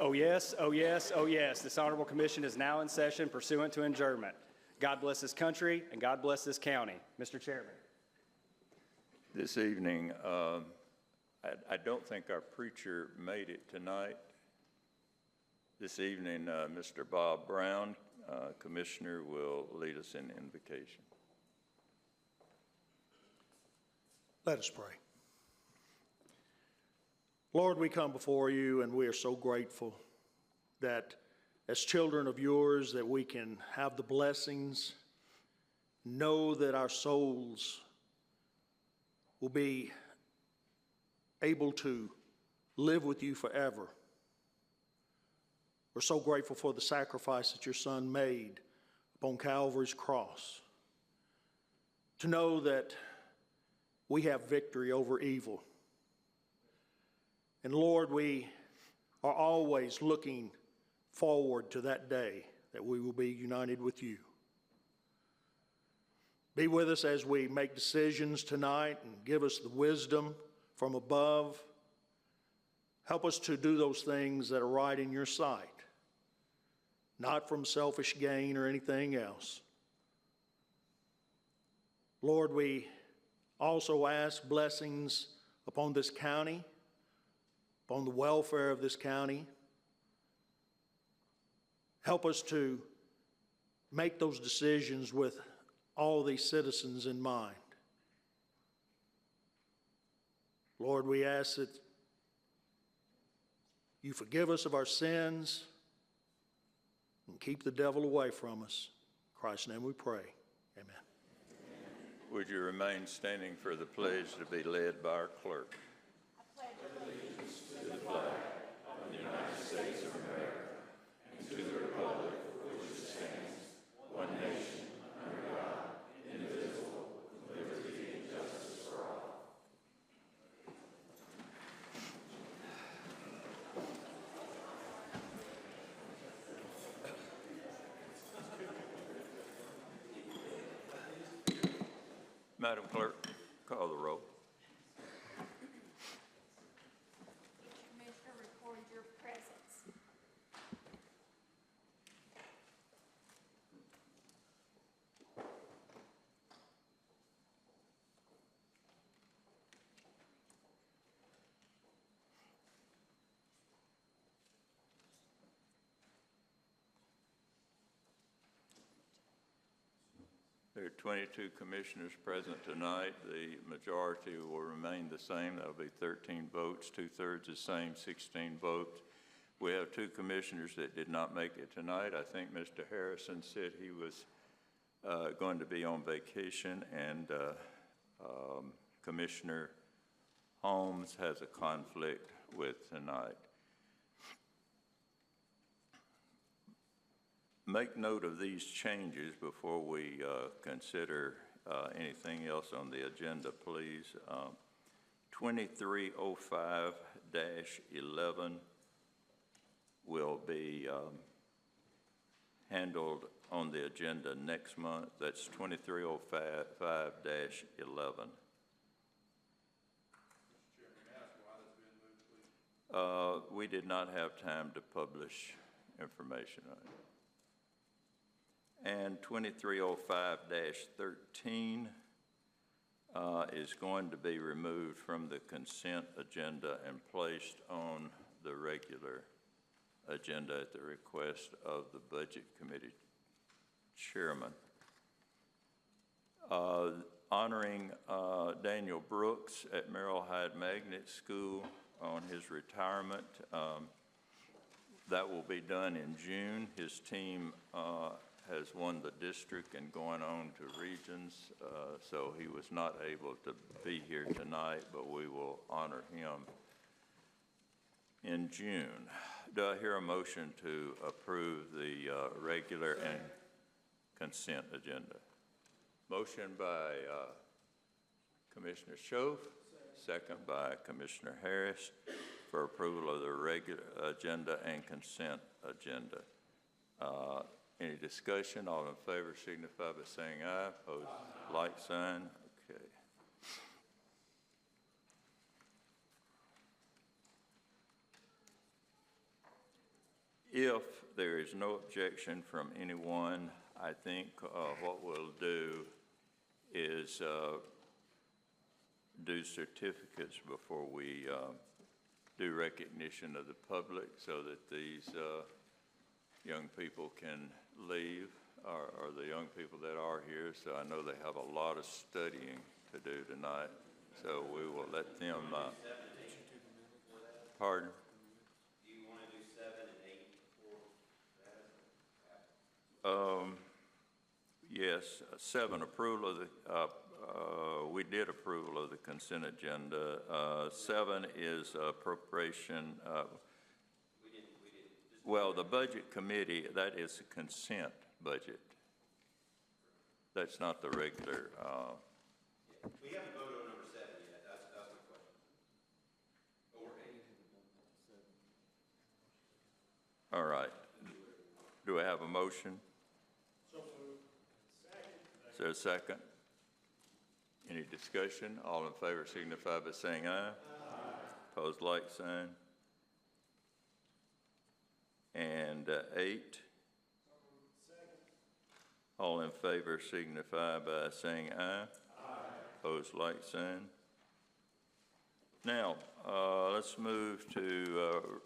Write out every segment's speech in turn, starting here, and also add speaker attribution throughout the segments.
Speaker 1: Oh yes, oh yes, oh yes. This Honorable Commission is now in session pursuant to adjournment. God bless this country and God bless this county. Mr. Chairman.
Speaker 2: This evening, I don't think our preacher made it tonight. This evening, Mr. Bob Brown, Commissioner, will lead us in invocation.
Speaker 3: Let us pray. Lord, we come before you and we are so grateful that as children of yours that we can have the blessings, know that our souls will be able to live with you forever. We're so grateful for the sacrifice that your Son made upon Calvary's cross, to know that we have victory over evil. And Lord, we are always looking forward to that day that we will be united with you. Be with us as we make decisions tonight and give us the wisdom from above. Help us to do those things that are right in your sight, not from selfish gain or anything else. Lord, we also ask blessings upon this county, upon the welfare of this county. Help us to make those decisions with all these citizens in mind. Lord, we ask that you forgive us of our sins and keep the devil away from us. In Christ's name we pray. Amen.
Speaker 2: Would you remain standing for the pledge to be led by our clerk?
Speaker 4: I pledge allegiance to the flag of the United States of America and to the republic for which it stands, one nation, under God, indivisible, with liberty and justice for all.
Speaker 2: Madam Clerk, call the roll.
Speaker 4: Commissioner, record your presence.
Speaker 2: There are 22 commissioners present tonight. The majority will remain the same. That will be 13 votes, 2/3 the same, 16 votes. We have 2 commissioners that did not make it tonight. I think Mr. Harrison said he was going to be on vacation, and Commissioner Holmes has a conflict with tonight. Make note of these changes before we consider anything else on the agenda, please. 2305-11 will be handled on the agenda next month. That's 2305-11. We did not have time to publish information on it. And 2305-13 is going to be removed from the consent agenda and placed on the regular agenda at the request of the Budget Committee Chairman. Honoring Daniel Brooks at Merrill Hyde Magnet School on his retirement. That will be done in June. His team has won the district and going on to regions, so he was not able to be here tonight, but we will honor him in June. Do I hear a motion to approve the regular and consent agenda? Motion by Commissioner Schoaf, second by Commissioner Harris for approval of the regular agenda and consent agenda. Any discussion? All in favor signify by saying aye. Opposed, like sign. Okay. If there is no objection from anyone, I think what we'll do is do certificates before we do recognition of the public so that these young people can leave, or the young people that are here. So I know they have a lot of studying to do tonight. So we will let them, pardon?
Speaker 5: Do you want to do 7 and 8 before that?
Speaker 2: Yes, 7, approval of the, we did approval of the consent agenda. 7 is appropriation. Well, the budget committee, that is a consent budget. That's not the regular.
Speaker 5: We haven't voted on number 7 yet. That's my question. Or 8.
Speaker 2: All right. Do I have a motion?
Speaker 3: So moved.
Speaker 2: Is there a second? Any discussion? All in favor signify by saying aye. Aye. Opposed, like sign. And 8. All in favor signify by saying aye. Aye. Opposed, like sign. Now, let's move to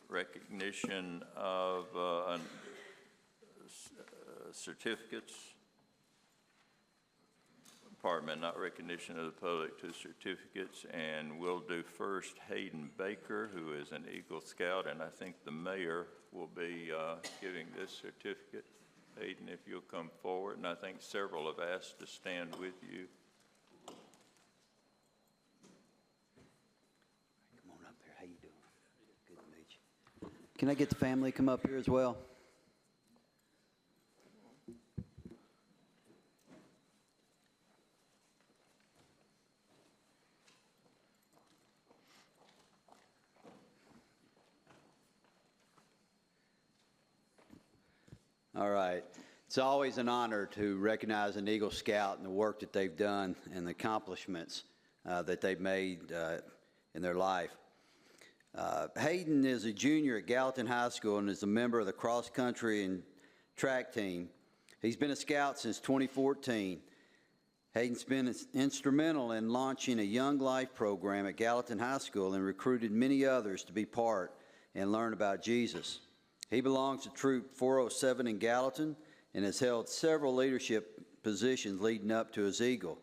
Speaker 2: recognition of certificates. Pardon me, not recognition of the public, to certificates. And we'll do first Hayden Baker, who is an Eagle Scout, and I think the mayor will be giving this certificate. Hayden, if you'll come forward, and I think several have asked to stand with you.
Speaker 6: Come on up here. How you doing? Good to meet you. Can I get the family to come up here as well? All right. It's always an honor to recognize an Eagle Scout and the work that they've done and the accomplishments that they've made in their life. Hayden is a junior at Gallatin High School and is a member of the cross-country and track team. He's been a Scout since 2014. Hayden's been instrumental in launching a Young Life program at Gallatin High School and recruited many others to be part and learn about Jesus. He belongs to Troop 407 in Gallatin and has held several leadership positions leading up to his Eagle,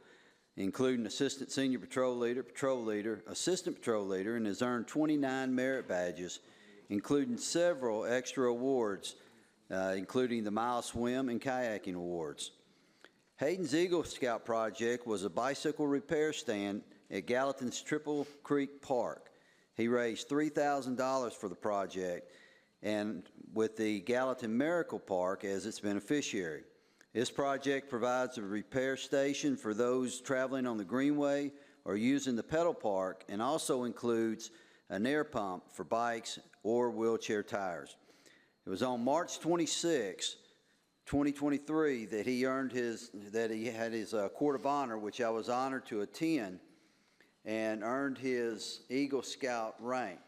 Speaker 6: including Assistant Senior Patrol Leader, Assistant Patrol Leader, and has earned 29 merit badges, including several extra awards, including the Mile Swim and Kayaking Awards. Hayden's Eagle Scout project was a bicycle repair stand at Gallatin's Triple Creek Park. He raised $3,000 for the project, and with the Gallatin Miracle Park as its beneficiary. This project provides a repair station for those traveling on the Greenway or using the pedal park, and also includes an air pump for bikes or wheelchair tires. It was on March 26, 2023 that he had his Court of Honor, which I was honored to attend, and earned his Eagle Scout rank.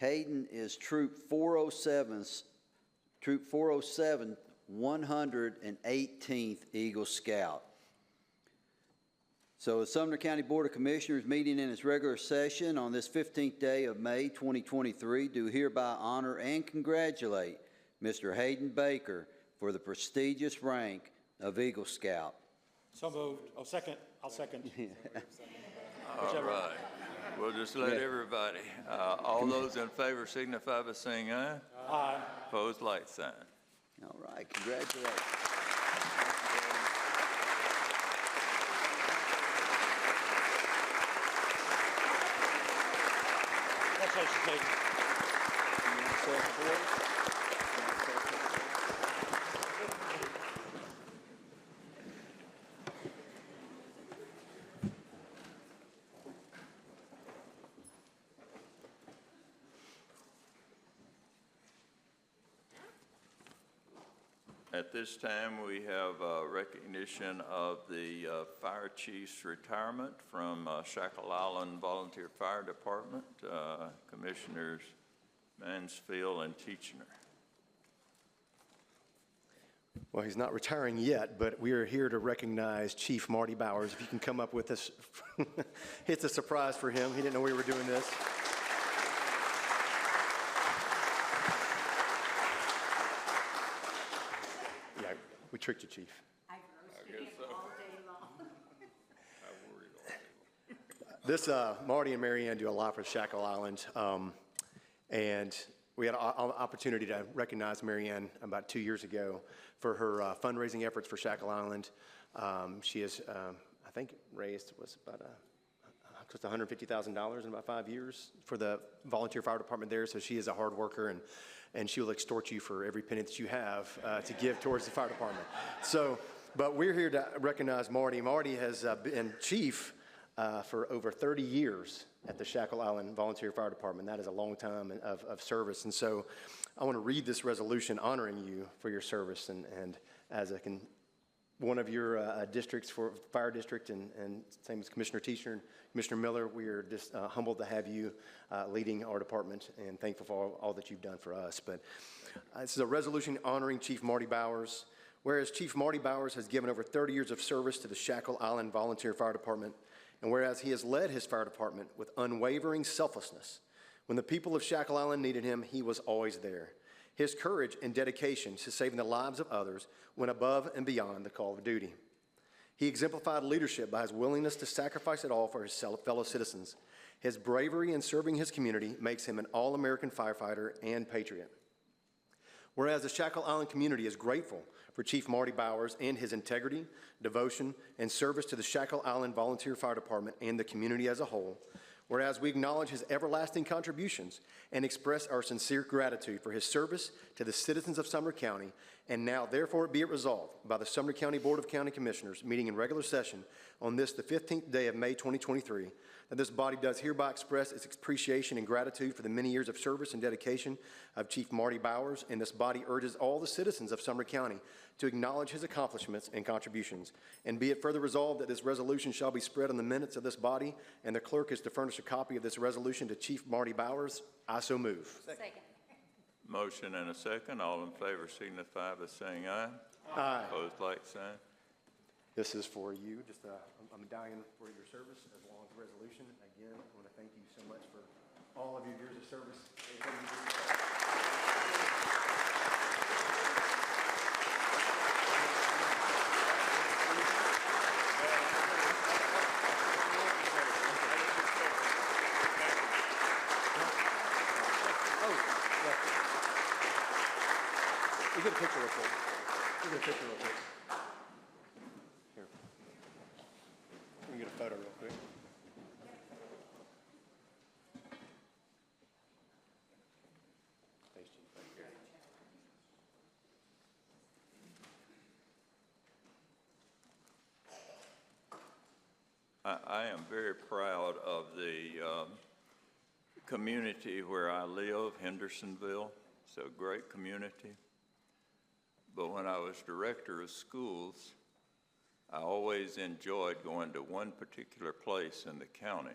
Speaker 6: Hayden is Troop 407, 118th Eagle Scout. So the Sumner County Board of Commissioners, meeting in its regular session on this 15th day of May 2023, do hereby honor and congratulate Mr. Hayden Baker for the prestigious rank of Eagle Scout.
Speaker 3: So moved. Oh, second. I'll second.
Speaker 2: All right. We'll just let everybody. All those in favor signify by saying aye.
Speaker 3: Aye.
Speaker 2: Opposed, like sign.
Speaker 6: All right, congratulations.
Speaker 3: Congratulations, Hayden.
Speaker 2: At this time, we have recognition of the fire chief's retirement from Shackle Island Volunteer Fire Department. Commissioners Mansfield, and Teachner.
Speaker 7: Well, he's not retiring yet, but we are here to recognize Chief Marty Bowers. If you can come up with us, it's a surprise for him. He didn't know we were doing this. Yeah, we tricked you, Chief.
Speaker 8: I've roasted him all day long.
Speaker 7: This, Marty and Mary Ann do a lot for Shackle Island, and we had an opportunity to recognize Mary Ann about 2 years ago for her fundraising efforts for Shackle Island. She has, I think, raised about close to $150,000 in about 5 years for the volunteer fire department there. So she is a hard worker, and she will extort you for every penny that you have to give towards the fire department. So, but we're here to recognize Marty. Marty has been chief for over 30 years at the Shackle Island Volunteer Fire Department. That is a long time of service. And so I want to read this resolution honoring you for your service and as one of your districts for fire district, and same as Commissioner Teacher and Commissioner Miller, we are just humbled to have you leading our department and thankful for all that you've done for us. But this is a resolution honoring Chief Marty Bowers. Whereas Chief Marty Bowers has given over 30 years of service to the Shackle Island Volunteer Fire Department, and whereas he has led his fire department with unwavering selflessness, when the people of Shackle Island needed him, he was always there. His courage and dedication to saving the lives of others went above and beyond the call of duty. He exemplified leadership by his willingness to sacrifice it all for his fellow citizens. His bravery in serving his community makes him an all-American firefighter and patriot. Whereas the Shackle Island community is grateful for Chief Marty Bowers and his integrity, devotion, and service to the Shackle Island Volunteer Fire Department and the community as a whole. Whereas we acknowledge his everlasting contributions and express our sincere gratitude for his service to the citizens of Sumner County, and now therefore be it resolved by the Sumner County Board of County Commissioners meeting in regular session on this, the 15th day of May 2023, that this body does hereby express its appreciation and gratitude for the many years of service and dedication of Chief Marty Bowers, and this body urges all the citizens of Sumner County to acknowledge his accomplishments and contributions. And be it further resolved that this resolution shall be spread on the minutes of this body, and the clerk is to furnish a copy of this resolution to Chief Marty Bowers. I so move.
Speaker 8: Second.
Speaker 2: Motion and a second. All in favor signify by saying aye.
Speaker 7: Aye.
Speaker 2: Opposed, like sign.
Speaker 7: This is for you. Just, I'm dying for your service as well as the resolution. Again, I want to thank you so much for all of your years of service. We'll get a picture real quick. We'll get a picture real quick. Here. We can get a photo real quick. Thanks, Chief. Thank you.
Speaker 2: I am very proud of the community where I live, Hendersonville. It's a great community. But when I was director of schools, I always enjoyed going to one particular place in the county,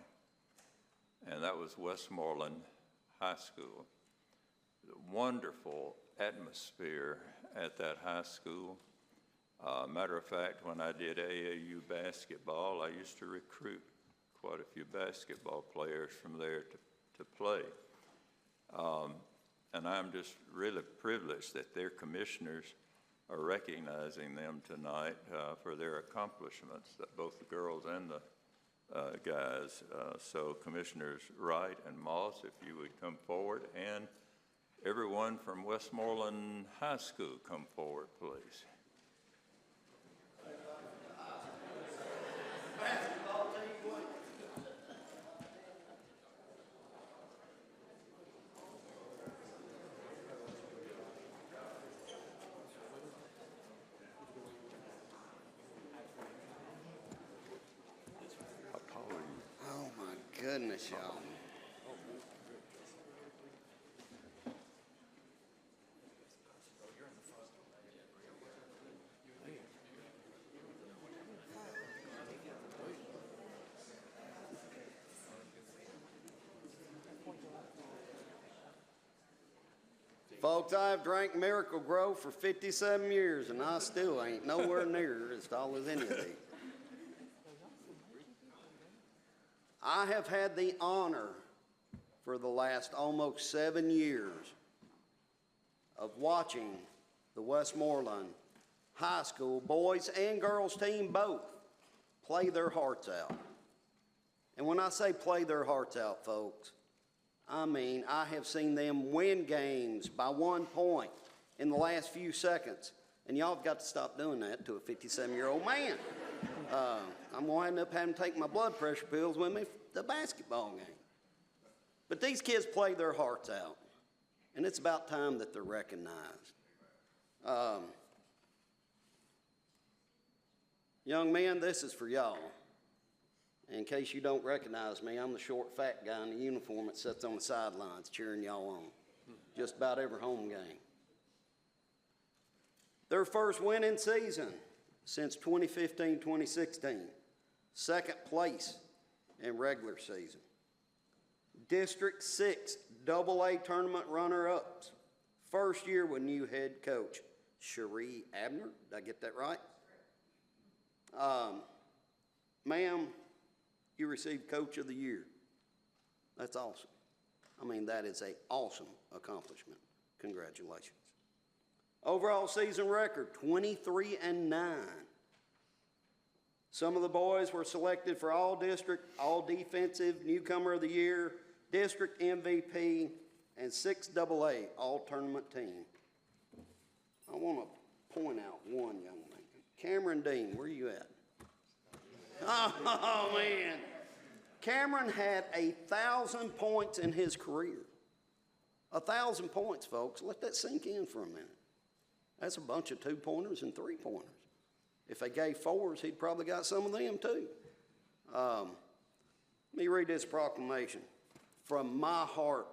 Speaker 2: and that was Westmoreland High School. The wonderful atmosphere at that high school. Matter of fact, when I did AAU basketball, I used to recruit quite a few basketball players from there to play. And I'm just really privileged that their commissioners are recognizing them tonight for their accomplishments, that both the girls and the guys. So Commissioners Wright and Moss, if you would come forward, and everyone from Westmoreland High School come forward, please.
Speaker 9: Oh my goodness, y'all. Folks, I've drank Miracle Grow for 57 years, and I still ain't nowhere near as tall as any of these. I have had the honor for the last almost 7 years of watching the Westmoreland High School boys and girls team both play their hearts out. And when I say play their hearts out, folks, I mean I have seen them win games by 1 point in the last few seconds. And y'all have got to stop doing that to a 57-year-old man. I'm going to end up having to take my blood pressure pills with me for the basketball game. But these kids play their hearts out, and it's about time that they're recognized. Young men, this is for y'all. In case you don't recognize me, I'm the short, fat guy in the uniform that sits on the sidelines cheering y'all on. Just about every home game. Their first winning season since 2015-2016. Second place in regular season. District 6 AA tournament runner-ups. First year with new head coach, Cherie Abner. Did I get that right? Ma'am, you received Coach of the Year. That's awesome. I mean, that is an awesome accomplishment. Congratulations. Overall season record, 23-9. Some of the boys were selected for All-District, All-Defensive, Newcomer of the Year, District MVP, and 6AA All-Tournament Team. I want to point out one young man. Cameron Dean, where you at? Oh, man. Cameron had 1,000 points in his career. 1,000 points, folks. Let that sink in for a minute. That's a bunch of 2-pointers and 3-pointers. If they gave 4s, he'd probably got some of them too. Let me read this proclamation. From my heart,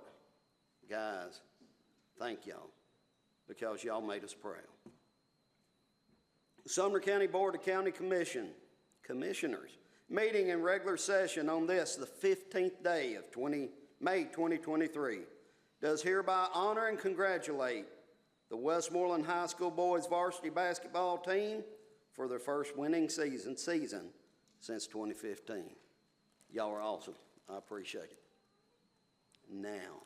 Speaker 9: guys, thank y'all, because y'all made us proud. Sumner County Board of County Commissioners, meeting in regular session on this, the 15th day of May 2023, does hereby honor and congratulate the Westmoreland High School boys varsity basketball team for their first winning season since 2015. Y'all are awesome. I appreciate it. Now,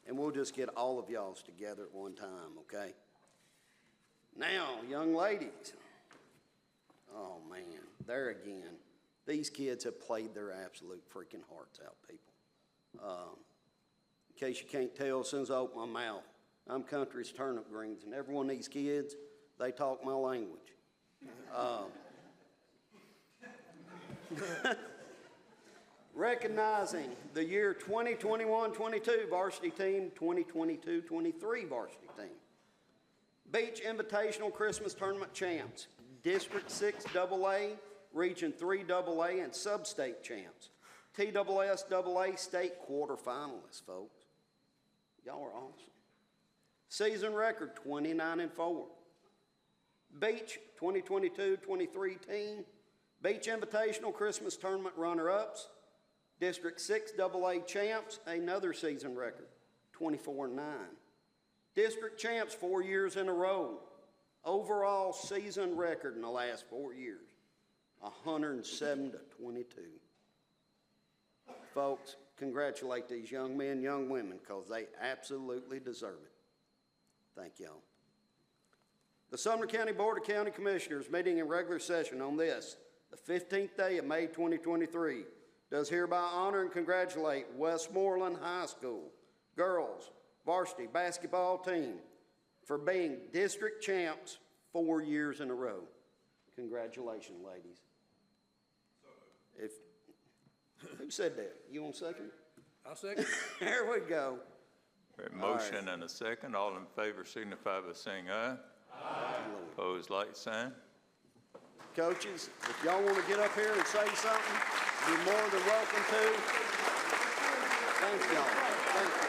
Speaker 9: and we'll just get all of y'all's together at one time, okay? Now, young ladies, oh man, there again, these kids have played their absolute freaking hearts out, people. In case you can't tell, as soon as I open my mouth, I'm country as turnip greens, and every one of these kids, they talk my language. Recognizing the year 2021-22 varsity team, 2022-23 varsity team. Beach Invitational Christmas Tournament champs, District 6 AA, Region 3 AA, and Sub-State champs. TSS AA state quarterfinalists, folks. Y'all are awesome. Season record, 29-4. Beach 2022-23 team, Beach Invitational Christmas Tournament runner-ups, District 6 AA champs, another season record, 24-9. District champs 4 years in a row. Overall season record in the last 4 years, 107-22. Folks, congratulate these young men, young women, because they absolutely deserve it. Thank y'all. The Sumner County Board of County Commissioners meeting in regular session on this, the 15th day of May 2023, does hereby honor and congratulate Westmoreland High School girls varsity basketball team for being district champs 4 years in a row. Congratulations, ladies. Who said that? You want a second?
Speaker 10: I'll second.
Speaker 9: There we go.
Speaker 2: Motion and a second. All in favor signify by saying aye. Aye. Opposed, like sign.
Speaker 9: Coaches, if y'all want to get up here and say something, you're more than welcome to. Thank y'all. Thank y'all.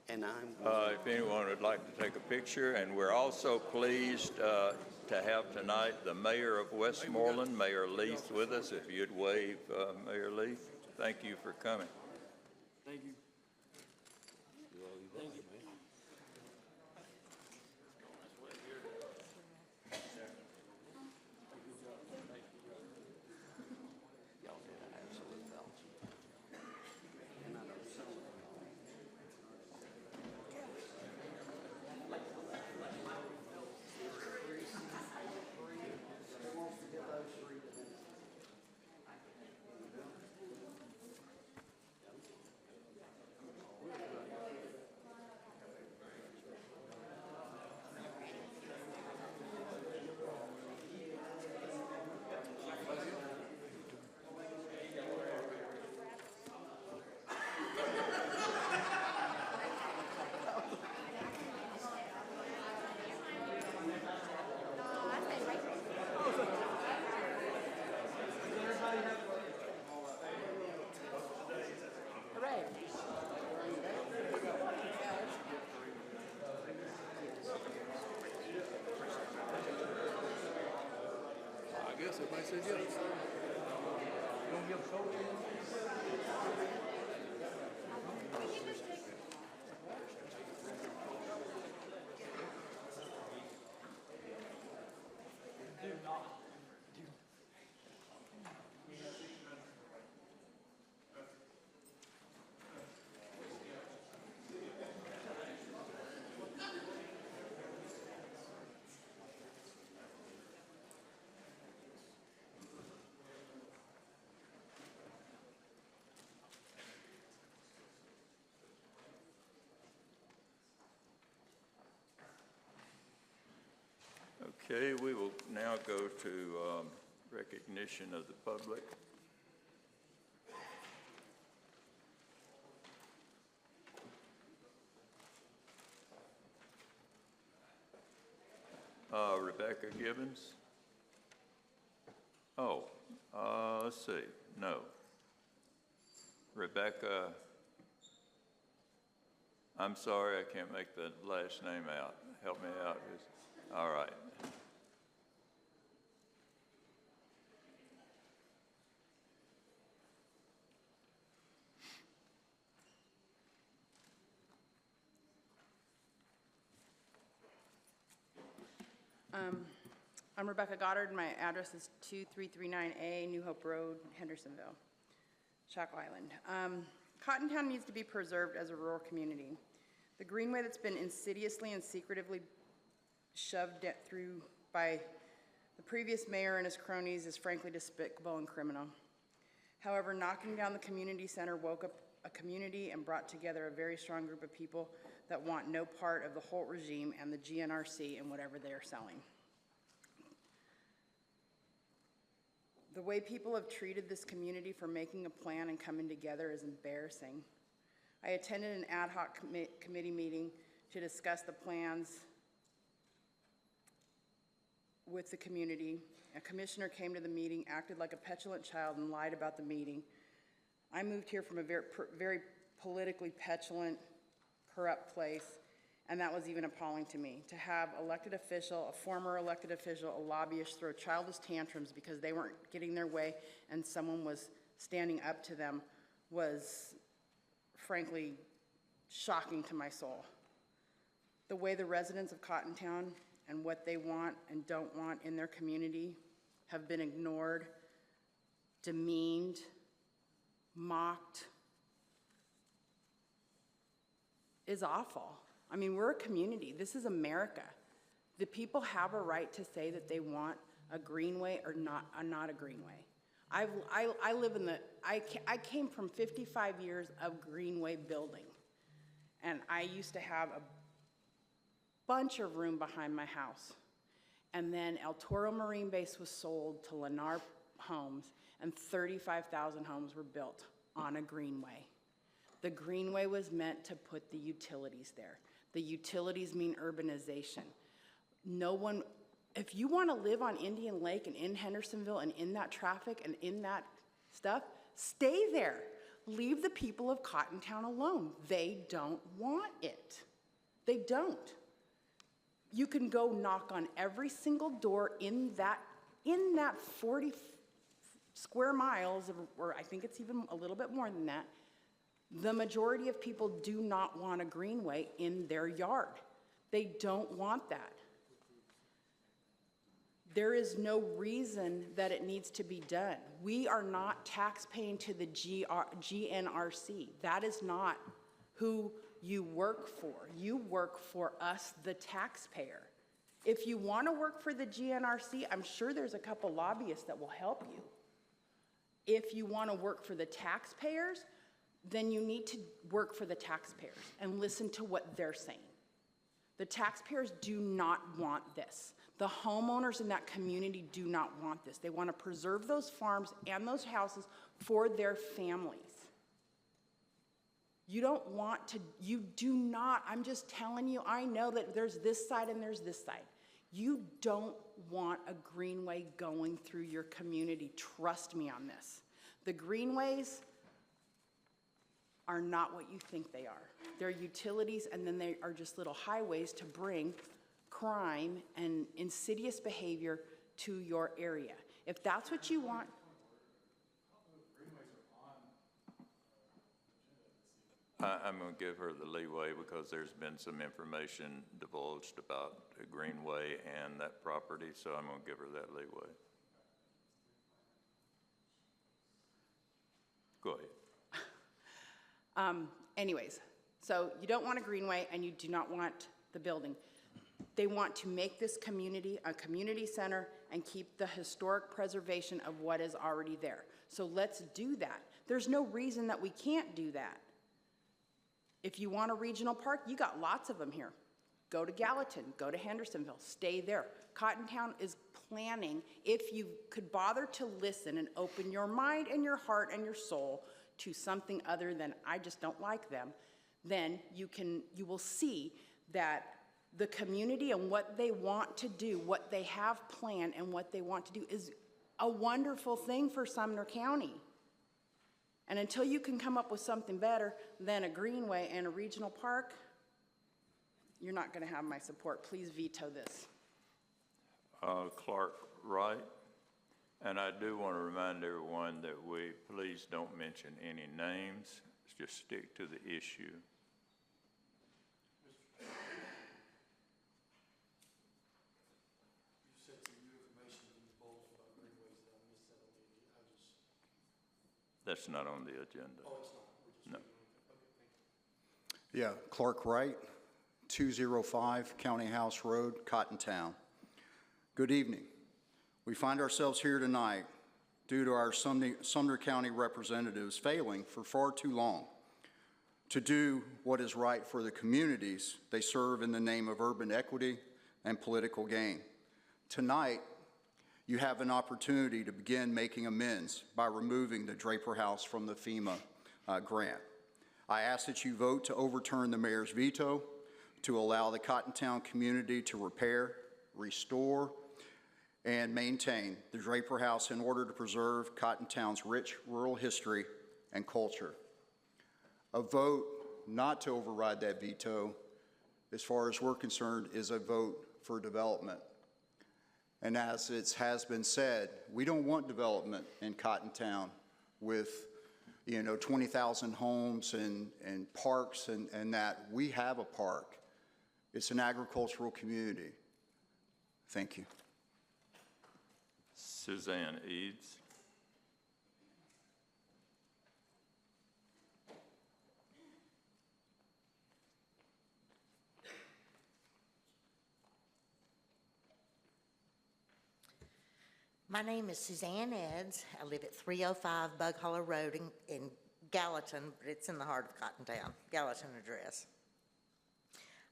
Speaker 9: And I'm
Speaker 2: If anyone would like to take a picture. And we're also pleased to have tonight the mayor of Westmoreland, Mayor Leith, with us. If you'd wave, Mayor Leith. Thank you for coming.
Speaker 10: Thank you. Thank you, man. I guess everybody said yes.
Speaker 2: Okay, we will now go to recognition of the public. Rebecca Gibbons? Oh, let's see, no. Rebecca, I'm sorry, I can't make the last name out. Help me out. All right.
Speaker 11: I'm Rebecca Goddard. My address is 2339A New Hope Road, Hendersonville, Shackle Island. Cottontown needs to be preserved as a rural community. The greenway that's been insidiously and secretively shoved through by the previous mayor and his cronies is frankly despicable and criminal. However, knocking down the community center woke up a community and brought together a very strong group of people that want no part of the Holt regime and the GNRC and whatever they are selling. The way people have treated this community for making a plan and coming together is embarrassing. I attended an ad hoc committee meeting to discuss the plans with the community. A commissioner came to the meeting, acted like a petulant child, and lied about the meeting. I moved here from a very politically petulant, corrupt place, and that was even appalling to me. To have elected official, a former elected official, a lobbyist throw childish tantrums because they weren't getting their way and someone was standing up to them was frankly shocking to my soul. The way the residents of Cottontown and what they want and don't want in their community have been ignored, demeaned, mocked, is awful. I mean, we're a community. This is America. The people have a right to say that they want a greenway or not a greenway. I live in the, I came from 55 years of greenway building, and I used to have a bunch of room behind my house. And then El Toro Marine Base was sold to Lennar Homes, and 35,000 homes were built on a greenway. The greenway was meant to put the utilities there. The utilities mean urbanization. No one, if you want to live on Indian Lake and in Hendersonville and in that traffic and in that stuff, stay there. Leave the people of Cottontown alone. They don't want it. They don't. You can go knock on every single door in that 40 square miles, or I think it's even a little bit more than that. The majority of people do not want a greenway in their yard. They don't want that. There is no reason that it needs to be done. We are not tax-paying to the GNRC. That is not who you work for. You work for us, the taxpayer. If you want to work for the GNRC, I'm sure there's a couple lobbyists that will help you. If you want to work for the taxpayers, then you need to work for the taxpayers and listen to what they're saying. The taxpayers do not want this. The homeowners in that community do not want this. They want to preserve those farms and those houses for their families. You don't want to, you do not, I'm just telling you, I know that there's this side and there's this side. You don't want a greenway going through your community. Trust me on this. The greenways are not what you think they are. They're utilities, and then they are just little highways to bring crime and insidious behavior to your area. If that's what you want.
Speaker 2: I'm going to give her the leeway because there's been some information divulged about the Greenway and that property, so I'm going to give her that leeway. Go ahead.
Speaker 11: Anyways, so you don't want a greenway and you do not want the building. They want to make this community a community center and keep the historic preservation of what is already there. So let's do that. There's no reason that we can't do that. If you want a regional park, you got lots of them here. Go to Gallatin, go to Hendersonville, stay there. Cottontown is planning, if you could bother to listen and open your mind and your heart and your soul to something other than I just don't like them, then you will see that the community and what they want to do, what they have planned and what they want to do is a wonderful thing for Sumner County. And until you can come up with something better than a greenway and a regional park, you're not going to have my support. Please veto this.
Speaker 2: Clark Wright, and I do want to remind everyone that we please don't mention any names. Just stick to the issue. That's not on the agenda. Oh, it's not? No.
Speaker 12: Yeah, Clark Wright, 205 County House Road, Cottontown. Good evening. We find ourselves here tonight due to our Sumner County representatives failing for far too long to do what is right for the communities they serve in the name of urban equity and political gain. Tonight, you have an opportunity to begin making amends by removing the Draper House from the FEMA grant. I ask that you vote to overturn the mayor's veto to allow the Cottontown community to repair, restore, and maintain the Draper House in order to preserve Cottontown's rich rural history and culture. A vote not to override that veto, as far as we're concerned, is a vote for development. And as it has been said, we don't want development in Cottontown with 20,000 homes and parks and that. We have a park. It's an agricultural community. Thank you.
Speaker 2: Suzanne Eads.
Speaker 13: My name is Suzanne Eds. I live at 305 Bug Hollow Road in Gallatin, but it's in the heart of Cottontown, Gallatin address.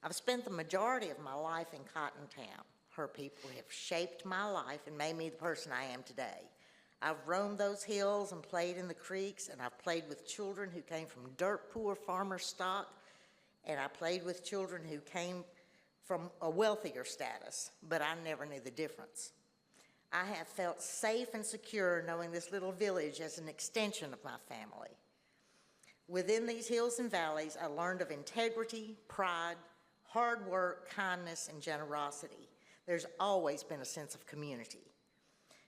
Speaker 13: I've spent the majority of my life in Cottontown. Her people have shaped my life and made me the person I am today. I've roamed those hills and played in the creeks, and I've played with children who came from dirt poor farmer stock, and I played with children who came from a wealthier status, but I never knew the difference. I have felt safe and secure knowing this little village as an extension of my family. Within these hills and valleys, I learned of integrity, pride, hard work, kindness, and generosity. There's always been a sense of community.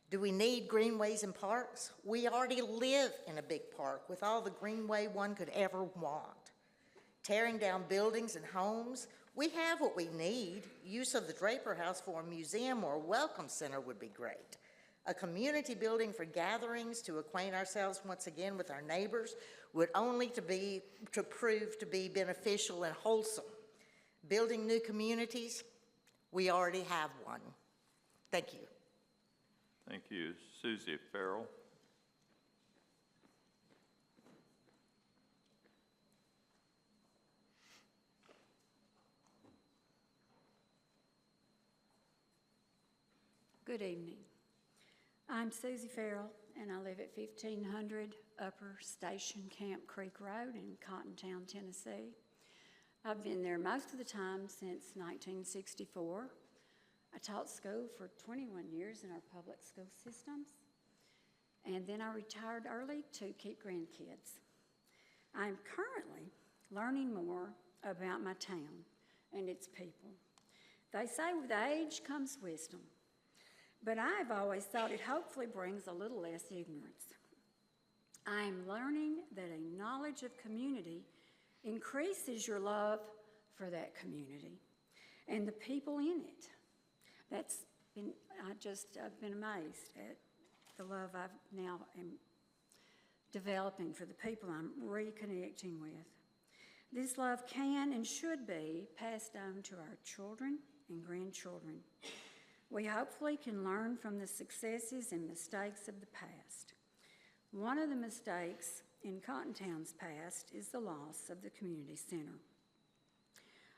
Speaker 13: Do we need greenways and parks? We already live in a big park with all the greenway one could ever want. Tearing down buildings and homes, we have what we need. Use of the Draper House for a museum or a welcome center would be great. A community building for gatherings to acquaint ourselves once again with our neighbors would only to prove to be beneficial and wholesome. Building new communities, we already have one. Thank you.
Speaker 2: Thank you. Susie Farrell.
Speaker 8: Good evening. I'm Susie Farrell, and I live at 1500 Upper Station Camp Creek Road in Cottontown, Tennessee. I've been there most of the time since 1964. I taught school for 21 years in our public school systems, and then I retired early to keep grandkids. I'm currently learning more about my town and its people. They say with age comes wisdom, but I've always thought it hopefully brings a little less ignorance. I am learning that a knowledge of community increases your love for that community and the people in it. I've been amazed at the love I've now am developing for the people I'm reconnecting with. This love can and should be passed on to our children and grandchildren. We hopefully can learn from the successes and mistakes of the past. One of the mistakes in Cottontown's past is the loss of the community center.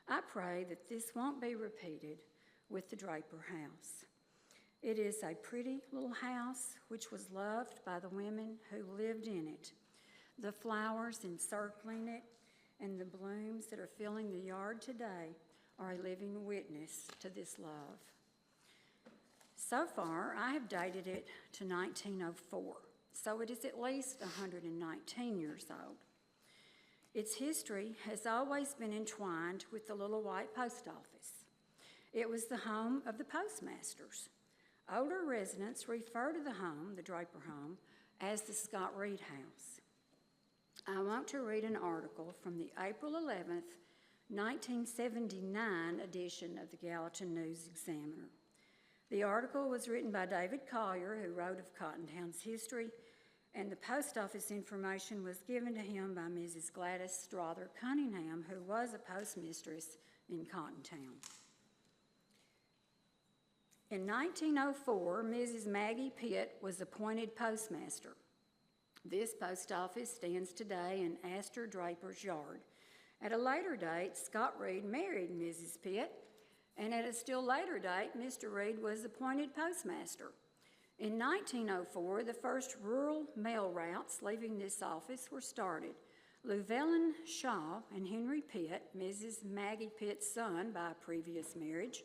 Speaker 8: I pray that this won't be repeated with the Draper House. It is a pretty little house which was loved by the women who lived in it. The flowers encircling it and the blooms that are filling the yard today are a living witness to this love. So far, I have dated it to 1904, so it is at least 119 years old. Its history has always been entwined with the little white post office. It was the home of the postmasters. Older residents refer to the home, the Draper home, as the Scott Reed House. I want to read an article from the April 11th, 1979 edition of the Gallatin News-Examiner. The article was written by David Collier, who wrote of Cottontown's history, and the post office information was given to him by Mrs. Gladys Strother Cunningham, who was a postmistress in Cottontown. In 1904, Mrs. Maggie Pitt was appointed postmaster. This post office stands today in Astor Draper's yard. At a later date, Scott Reed married Mrs. Pitt, and at a still later date, Mr. Reed was appointed postmaster. In 1904, the first rural mail routes leaving this office were started. Llewellyn Shaw and Henry Pitt, Mrs. Maggie Pitt's son by a previous marriage,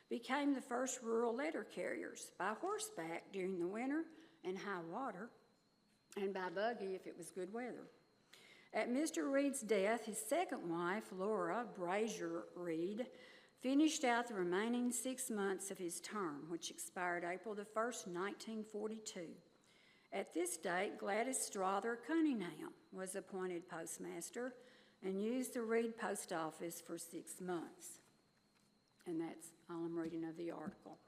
Speaker 8: became the first rural letter carriers by horseback during the winter and high water, and by buggy if it was good weather. At Mr. Reed's death, his second wife, Laura Brazier Reed, finished out the remaining 6 months of his term, which expired April the 1st, 1942. At this date, Gladys Strother Cunningham was appointed postmaster and used the Reed post office for 6 months. And that's all I'm reading of the article.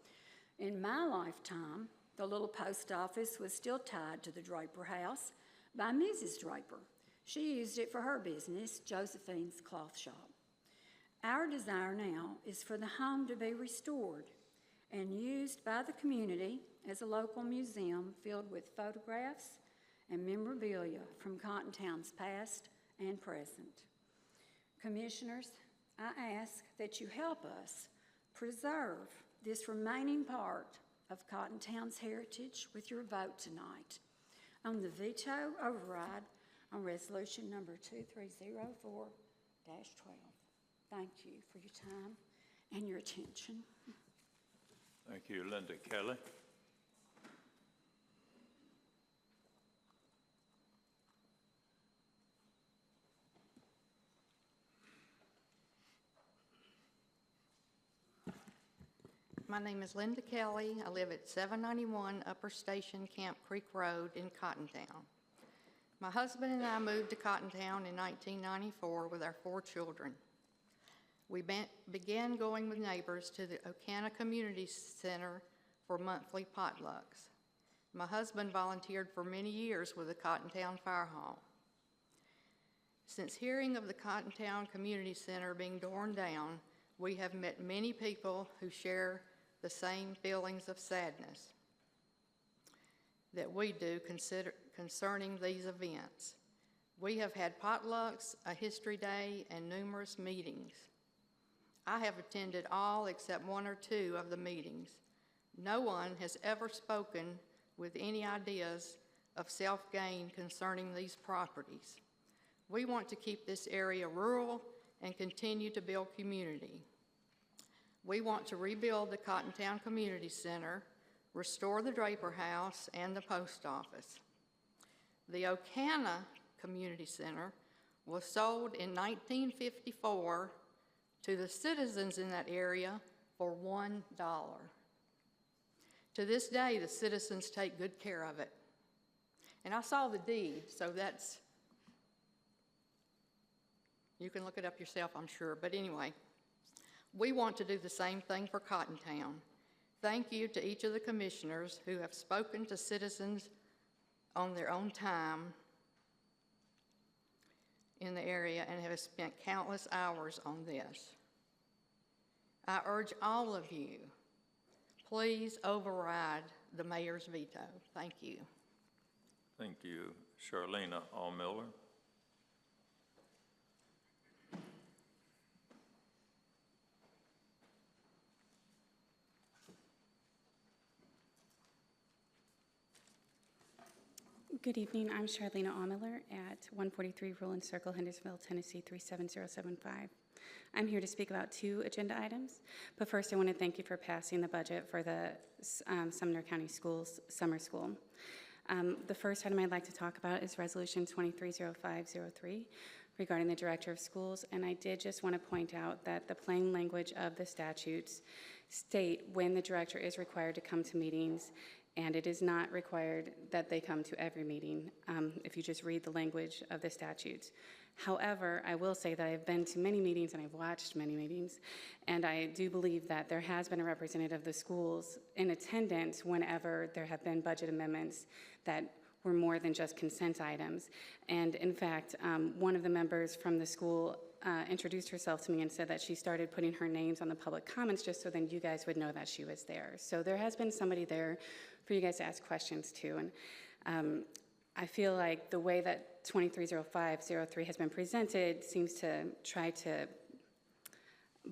Speaker 8: In my lifetime, the little post office was still tied to the Draper House by Mrs. Draper. She used it for her business, Josephine's Cloth Shop. Our desire now is for the home to be restored and used by the community as a local museum filled with photographs and memorabilia from Cottontown's past and present. Commissioners, I ask that you help us preserve this remaining part of Cottontown's heritage with your vote tonight on the veto override on resolution number 2304-12. Thank you for your time and your attention.
Speaker 2: Thank you. Linda Kelly.
Speaker 14: My name is Linda Kelly. I live at 791 Upper Station Camp Creek Road in Cottontown. My husband and I moved to Cottontown in 1994 with our 4 children. We began going with neighbors to the Ocana Community Center for monthly potlucks. My husband volunteered for many years with the Cottontown Fire Hall. Since hearing of the Cottontown Community Center being torn down, we have met many people who share the same feelings of sadness that we do concerning these events. We have had potlucks, a history day, and numerous meetings. I have attended all except 1 or 2 of the meetings. No one has ever spoken with any ideas of self-gain concerning these properties. We want to keep this area rural and continue to build community. We want to rebuild the Cottontown Community Center, restore the Draper House and the post office. The Ocana Community Center was sold in 1954 to the citizens in that area for $1. To this day, the citizens take good care of it. And I saw the deed, so that's, you can look it up yourself, I'm sure. But anyway, we want to do the same thing for Cottontown. Thank you to each of the commissioners who have spoken to citizens on their own time in the area and have spent countless hours on this. I urge all of you, please override the mayor's veto. Thank you.
Speaker 2: Thank you. Charlene Allmiller.
Speaker 15: Good evening. I'm Charlene Allmiller at 143 Rowland Circle, Hendersonville, Tennessee 37075. I'm here to speak about 2 agenda items, but first I want to thank you for passing the budget for the Sumner County Schools Summer School. The first item I'd like to talk about is Resolution 230503 regarding the Director of Schools, and I did just want to point out that the plain language of the statutes state when the director is required to come to meetings, and it is not required that they come to every meeting if you just read the language of the statutes. However, I will say that I've been to many meetings and I've watched many meetings, and I do believe that there has been a representative of the schools in attendance whenever there have been budget amendments that were more than just consent items. And in fact, one of the members from the school introduced herself to me and said that she started putting her names on the public comments just so then you guys would know that she was there. So there has been somebody there for you guys to ask questions to. And I feel like the way that 230503 has been presented seems to try to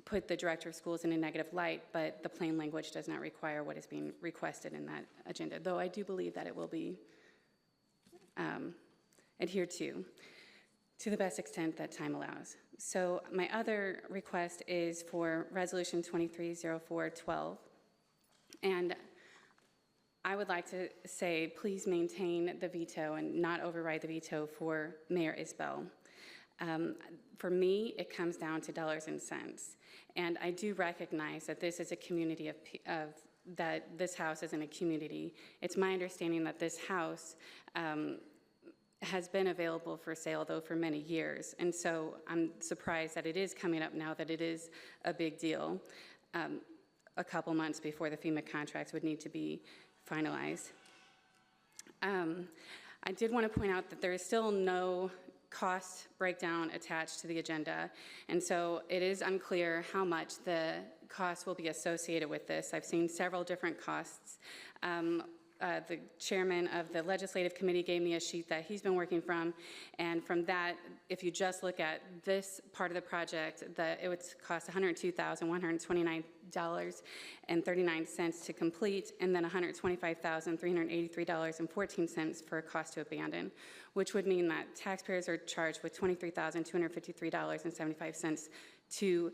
Speaker 15: put the Director of Schools in a negative light, but the plain language does not require what is being requested in that agenda, though I do believe that it will be adhered to the best extent that time allows. So my other request is for Resolution 230412, and I would like to say, please maintain the veto and not override the veto for Mayor Isbell. For me, it comes down to dollars and cents. And I do recognize that this is a community that this house is in a community. It's my understanding that this house has been available for sale, though, for many years. And so I'm surprised that it is coming up now that it is a big deal, a couple months before the FEMA contracts would need to be finalized. I did want to point out that there is still no cost breakdown attached to the agenda, and so it is unclear how much the cost will be associated with this. I've seen several different costs. The chairman of the legislative committee gave me a sheet that he's been working from, and from that, if you just look at this part of the project, it would cost $102,129.39 to complete, and then $125,383.14 for a cost to abandon, which would mean that taxpayers are charged with $23,253.75 to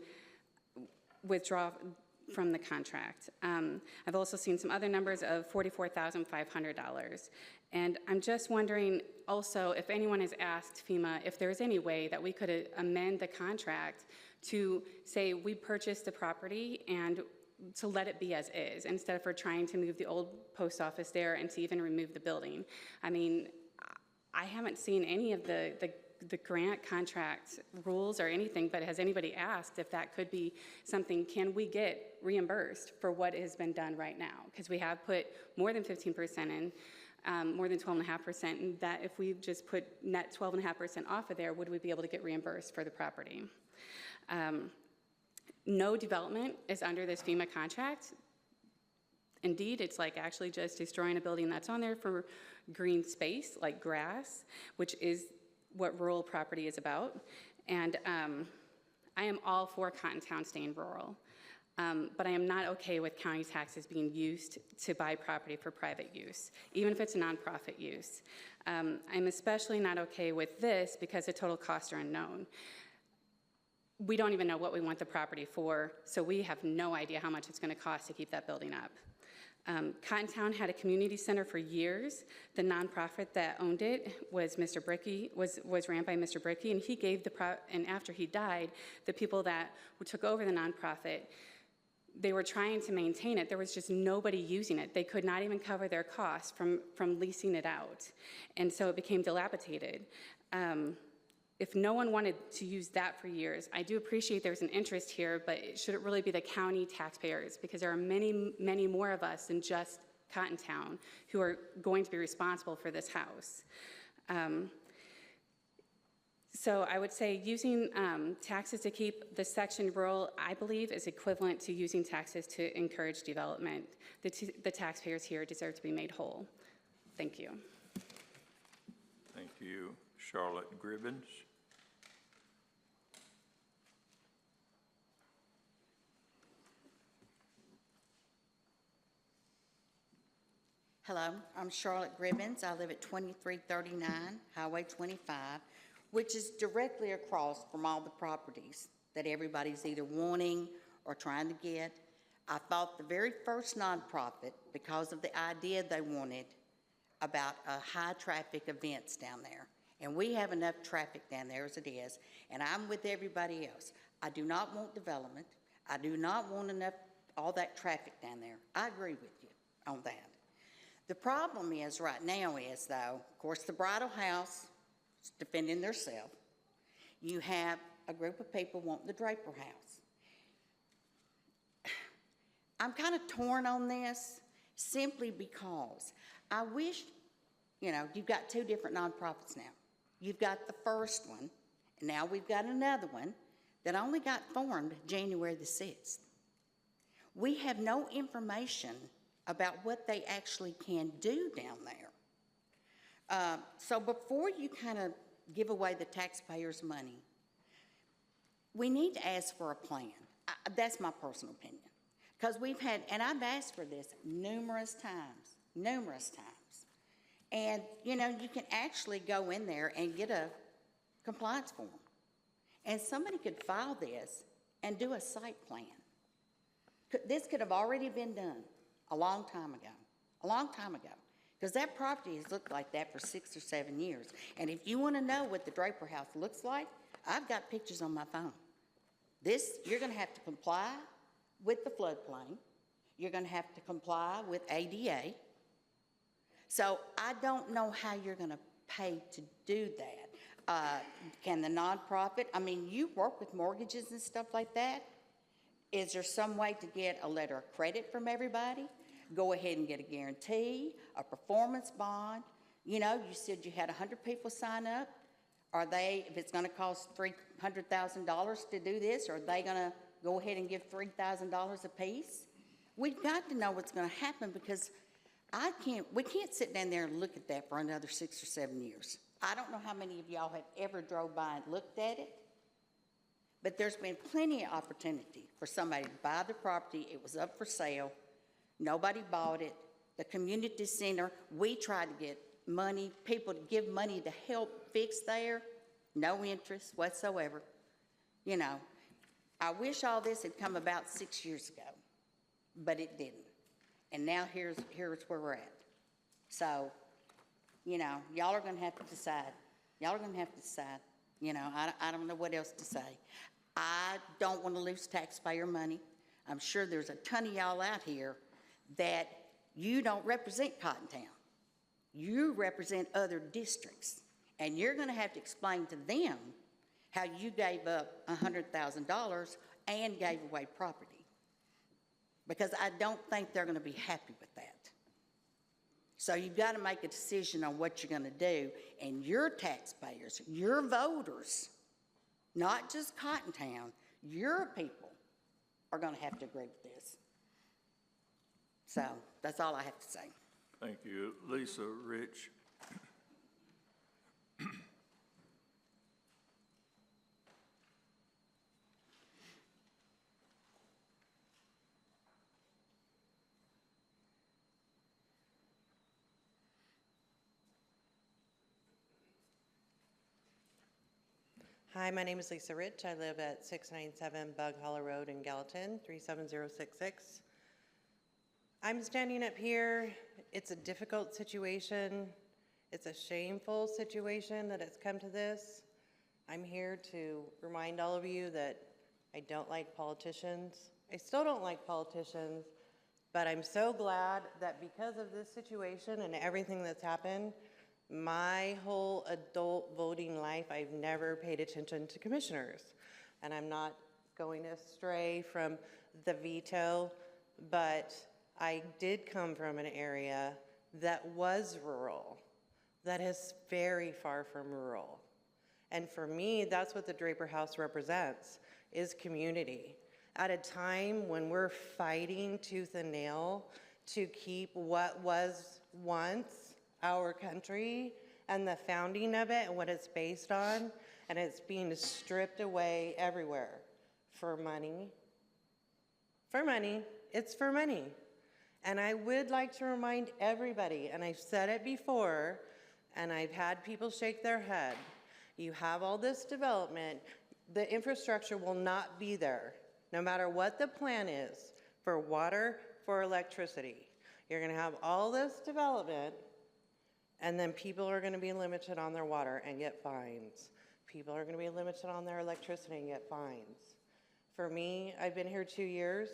Speaker 15: withdraw from the contract. I've also seen some other numbers of $44,500. And I'm just wondering also if anyone has asked FEMA if there's any way that we could amend the contract to say we purchased the property and let it be as is, instead of for trying to move the old post office there and to even remove the building. I mean, I haven't seen any of the grant contract rules or anything, but has anybody asked if that could be something, can we get reimbursed for what has been done right now? Because we have put more than 15% in, more than 12.5%, and that if we just put net 12.5% off of there, would we be able to get reimbursed for the property? No development is under this FEMA contract. Indeed, it's like actually just destroying a building that's on there for green space, like grass, which is what rural property is about. And I am all for Cottontown staying rural, but I am not okay with county taxes being used to buy property for private use, even if it's a nonprofit use. I'm especially not okay with this because the total costs are unknown. We don't even know what we want the property for, so we have no idea how much it's going to cost to keep that building up. Cottontown had a community center for years. The nonprofit that owned it was Mr. Bricky, was ran by Mr. Bricky, and he gave and after he died, the people that took over the nonprofit, they were trying to maintain it. There was just nobody using it. They could not even cover their costs from leasing it out, and so it became dilapidated. If no one wanted to use that for years, I do appreciate there's an interest here, but it shouldn't really be the county taxpayers, because there are many, many more of us than just Cottontown who are going to be responsible for this house. So I would say using taxes to keep the section rural, I believe, is equivalent to using taxes to encourage development. The taxpayers here deserve to be made whole. Thank you.
Speaker 2: Thank you. Charlotte Gribbins.
Speaker 16: Hello, I'm Charlotte Gribbins. I live at 2339 Highway 25, which is directly across from all the properties that everybody's either wanting or trying to get. I thought the very first nonprofit, because of the idea they wanted about high traffic events down there. And we have enough traffic down there as it is, and I'm with everybody else. I do not want development. I do not want all that traffic down there. I agree with you on that. The problem is right now is, though, of course, the Bridal House is defending themselves. You have a group of people wanting the Draper House. I'm kind of torn on this simply because I wish, you've got two different nonprofits now. You've got the first one, and now we've got another one that only got formed January the 6th. We have no information about what they actually can do down there. So before you kind of give away the taxpayers' money, we need to ask for a plan. That's my personal opinion. Because we've had, and I've asked for this numerous times. And, you can actually go in there and get a compliance form. And somebody could file this and do a site plan. This could have already been done a long time ago, because that property has looked like that for 6 or 7 years. And if you want to know what the Draper House looks like, I've got pictures on my phone. You're going to have to comply with the floodplain. You're going to have to comply with ADA. So I don't know how you're going to pay to do that. Can the nonprofit, you work with mortgages and stuff like that. Is there some way to get a letter of credit from everybody? Go ahead and get a guarantee, a performance bond. You said you had 100 people sign up. If it's going to cost $300,000 to do this, are they going to go ahead and give $3,000 a piece? We've got to know what's going to happen, because we can't sit down there and look at that for another 6 or 7 years. I don't know how many of y'all have ever drove by and looked at it, but there's been plenty of opportunity for somebody to buy the property. It was up for sale. Nobody bought it. The community center, we tried to get people to give money to help fix there. No interest whatsoever. I wish all this had come about 6 years ago, but it didn't. And now here's where we're at. So, y'all are going to have to decide. I don't know what else to say. I don't want to lose taxpayer money. I'm sure there's a ton of y'all out here that you don't represent Cottontown. You represent other districts, and you're gonna have to explain to them how you gave up $100,000 and gave away property. Because I don't think they're gonna be happy with that. So you've got to make a decision on what you're going to do, and your taxpayers, your voters, not just Cottontown, your people are going to have to agree with this. So that's all I have to say.
Speaker 2: Thank you. Lisa, Rich.
Speaker 17: Hi, my name is Lisa Rich. I live at 697 Bug Hollow Road in Gallatin, 37066. I'm standing up here. It's a difficult situation. It's a shameful situation that it's come to this. I'm here to remind all of you that I don't like politicians. I still don't like politicians, but I'm so glad that because of this situation and everything that's happened, my whole adult voting life, I've never paid attention to commissioners. And I'm not going astray from the veto, but I did come from an area that was rural, that is very far from rural. And for me, that's what the Draper House represents, is community. At a time when we're fighting tooth and nail to keep what was once our country and the founding of it and what it's based on, and it's being stripped away everywhere for money. For money, it's for money. And I would like to remind everybody, and I've said it before, and I've had people shake their head, you have all this development, the infrastructure will not be there, no matter what the plan is for water, for electricity. You're gonna have all this development, and then people are going to be limited on their water and get fines. People are going to be limited on their electricity and get fines. For me, I've been here 2 years,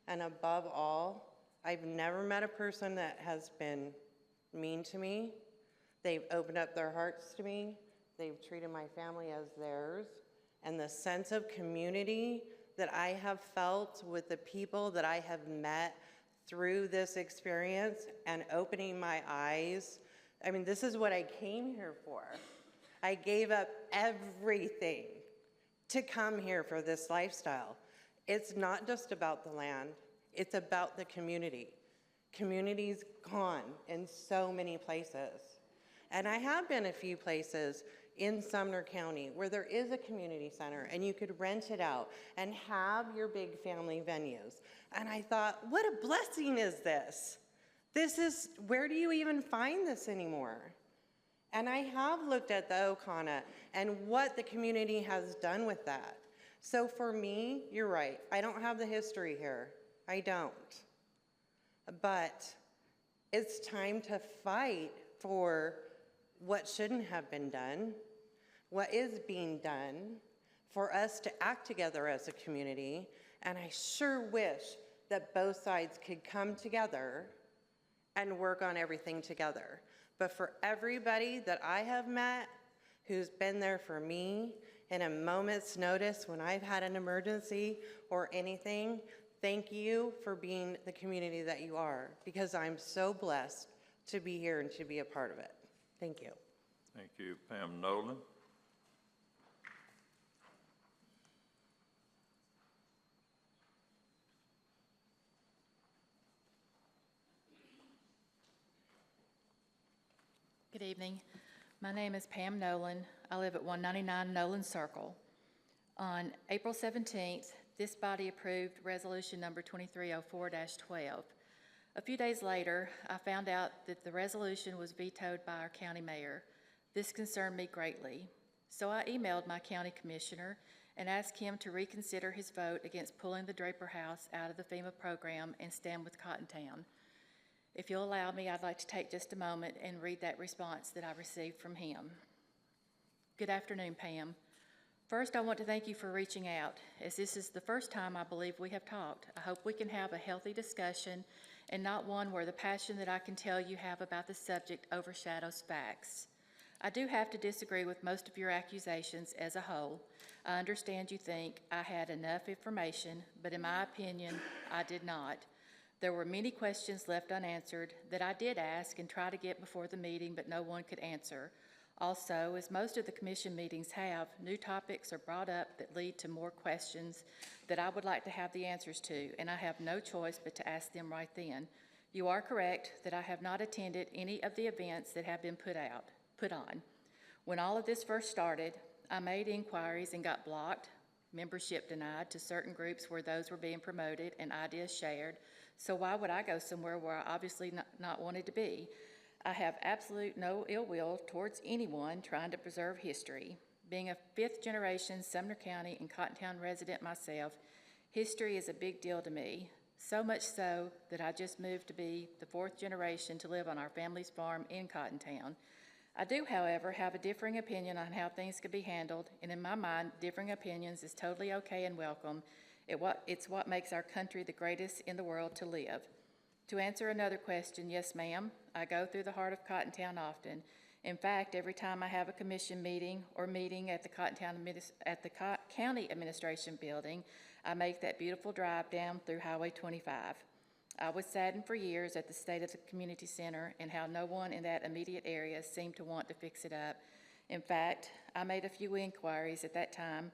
Speaker 17: and above all, I've never met a person that has been mean to me. They've opened up their hearts to me. They've treated my family as theirs. And the sense of community that I have felt with the people that I have met through this experience and opening my eyes, I mean, this is what I came here for. I gave up everything to come here for this lifestyle. It's not just about the land, it's about the community. Community's gone in so many places. And I have been a few places in Sumner County where there is a community center and you could rent it out and have your big family venues. And I thought, what a blessing is this? This is, where do you even find this anymore? And I have looked at the Okana and what the community has done with that. So for me, you're right, I don't have the history here. I don't. But it's time to fight for what shouldn't have been done, what is being done, for us to act together as a community. And I sure wish that both sides could come together and work on everything together. But for everybody that I have met who's been there for me in a moment's notice when I've had an emergency or anything, thank you for being the community that you are, because I'm so blessed to be here and to be a part of it. Thank you.
Speaker 2: Thank you. Pam Nolan.
Speaker 18: Good evening. My name is Pam Nolan. I live at 199 Nolan Circle. On April 17th, this body approved resolution number 2304-12. A few days later, I found out that the resolution was vetoed by our county mayor. This concerned me greatly. So I emailed my county commissioner and asked him to reconsider his vote against pulling the Draper House out of the FEMA program and stand with Cottontown. If you'll allow me, I'd like to take just a moment and read that response that I received from him. Good afternoon, Pam. First, I want to thank you for reaching out, as this is the first time I believe we have talked. I hope we can have a healthy discussion and not one where the passion that I can tell you have about the subject overshadows facts. I do have to disagree with most of your accusations as a whole. I understand you think I had enough information, but in my opinion, I did not. There were many questions left unanswered that I did ask and try to get before the meeting, but no one could answer. Also, as most of the commission meetings have, new topics are brought up that lead to more questions that I would like to have the answers to, and I have no choice but to ask them right then. You are correct that I have not attended any of the events that have been put on. When all of this first started, I made inquiries and got blocked, membership denied to certain groups where those were being promoted and ideas shared. So why would I go somewhere where I obviously not wanted to be? I have absolute no ill will towards anyone trying to preserve history. Being a fifth-generation Sumner County and Cottontown resident myself, history is a big deal to me, so much so that I just moved to be the fourth generation to live on our family's farm in Cottontown. I do, however, have a differing opinion on how things could be handled, and in my mind, differing opinions is totally okay and welcome. It's what makes our country the greatest in the world to live. To answer another question, yes, ma'am, I go through the heart of Cottontown often. In fact, every time I have a commission meeting or meeting at the County Administration Building, I make that beautiful drive down through Highway 25. I was saddened for years at the state of the community center and how no one in that immediate area seemed to want to fix it up. In fact, I made a few inquiries at that time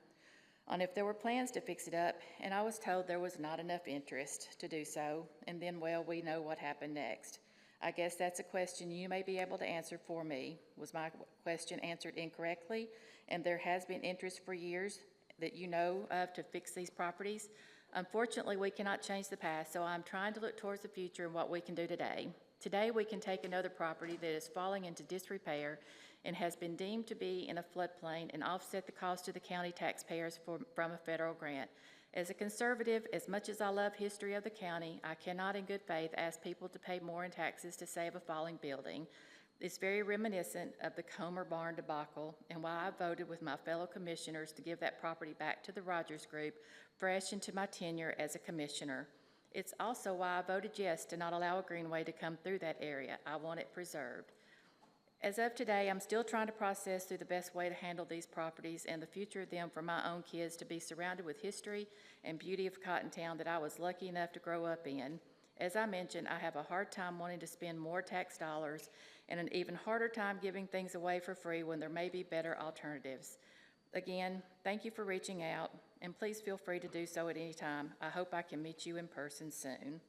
Speaker 18: on if there were plans to fix it up, and I was told there was not enough interest to do so, and then, well, we know what happened next. I guess that's a question you may be able to answer for me. Was my question answered incorrectly, and there has been interest for years that you know of to fix these properties? Unfortunately, we cannot change the past, so I'm trying to look towards the future and what we can do today. Today, we can take another property that is falling into disrepair and has been deemed to be in a floodplain and offset the cost to the county taxpayers from a federal grant. As a conservative, as much as I love history of the county, I cannot in good faith ask people to pay more in taxes to save a falling building. It's very reminiscent of the Comer Barn debacle and why I voted with my fellow commissioners to give that property back to the Rogers Group fresh into my tenure as a commissioner. It's also why I voted yes to not allow a greenway to come through that area. I want it preserved. As of today, I'm still trying to process through the best way to handle these properties and the future of them for my own kids to be surrounded with history and beauty of Cottontown that I was lucky enough to grow up in. As I mentioned, I have a hard time wanting to spend more tax dollars and an even harder time giving things away for free when there may be better alternatives. Again, thank you for reaching out, and please feel free to do so at any time. I hope I can meet you in person soon.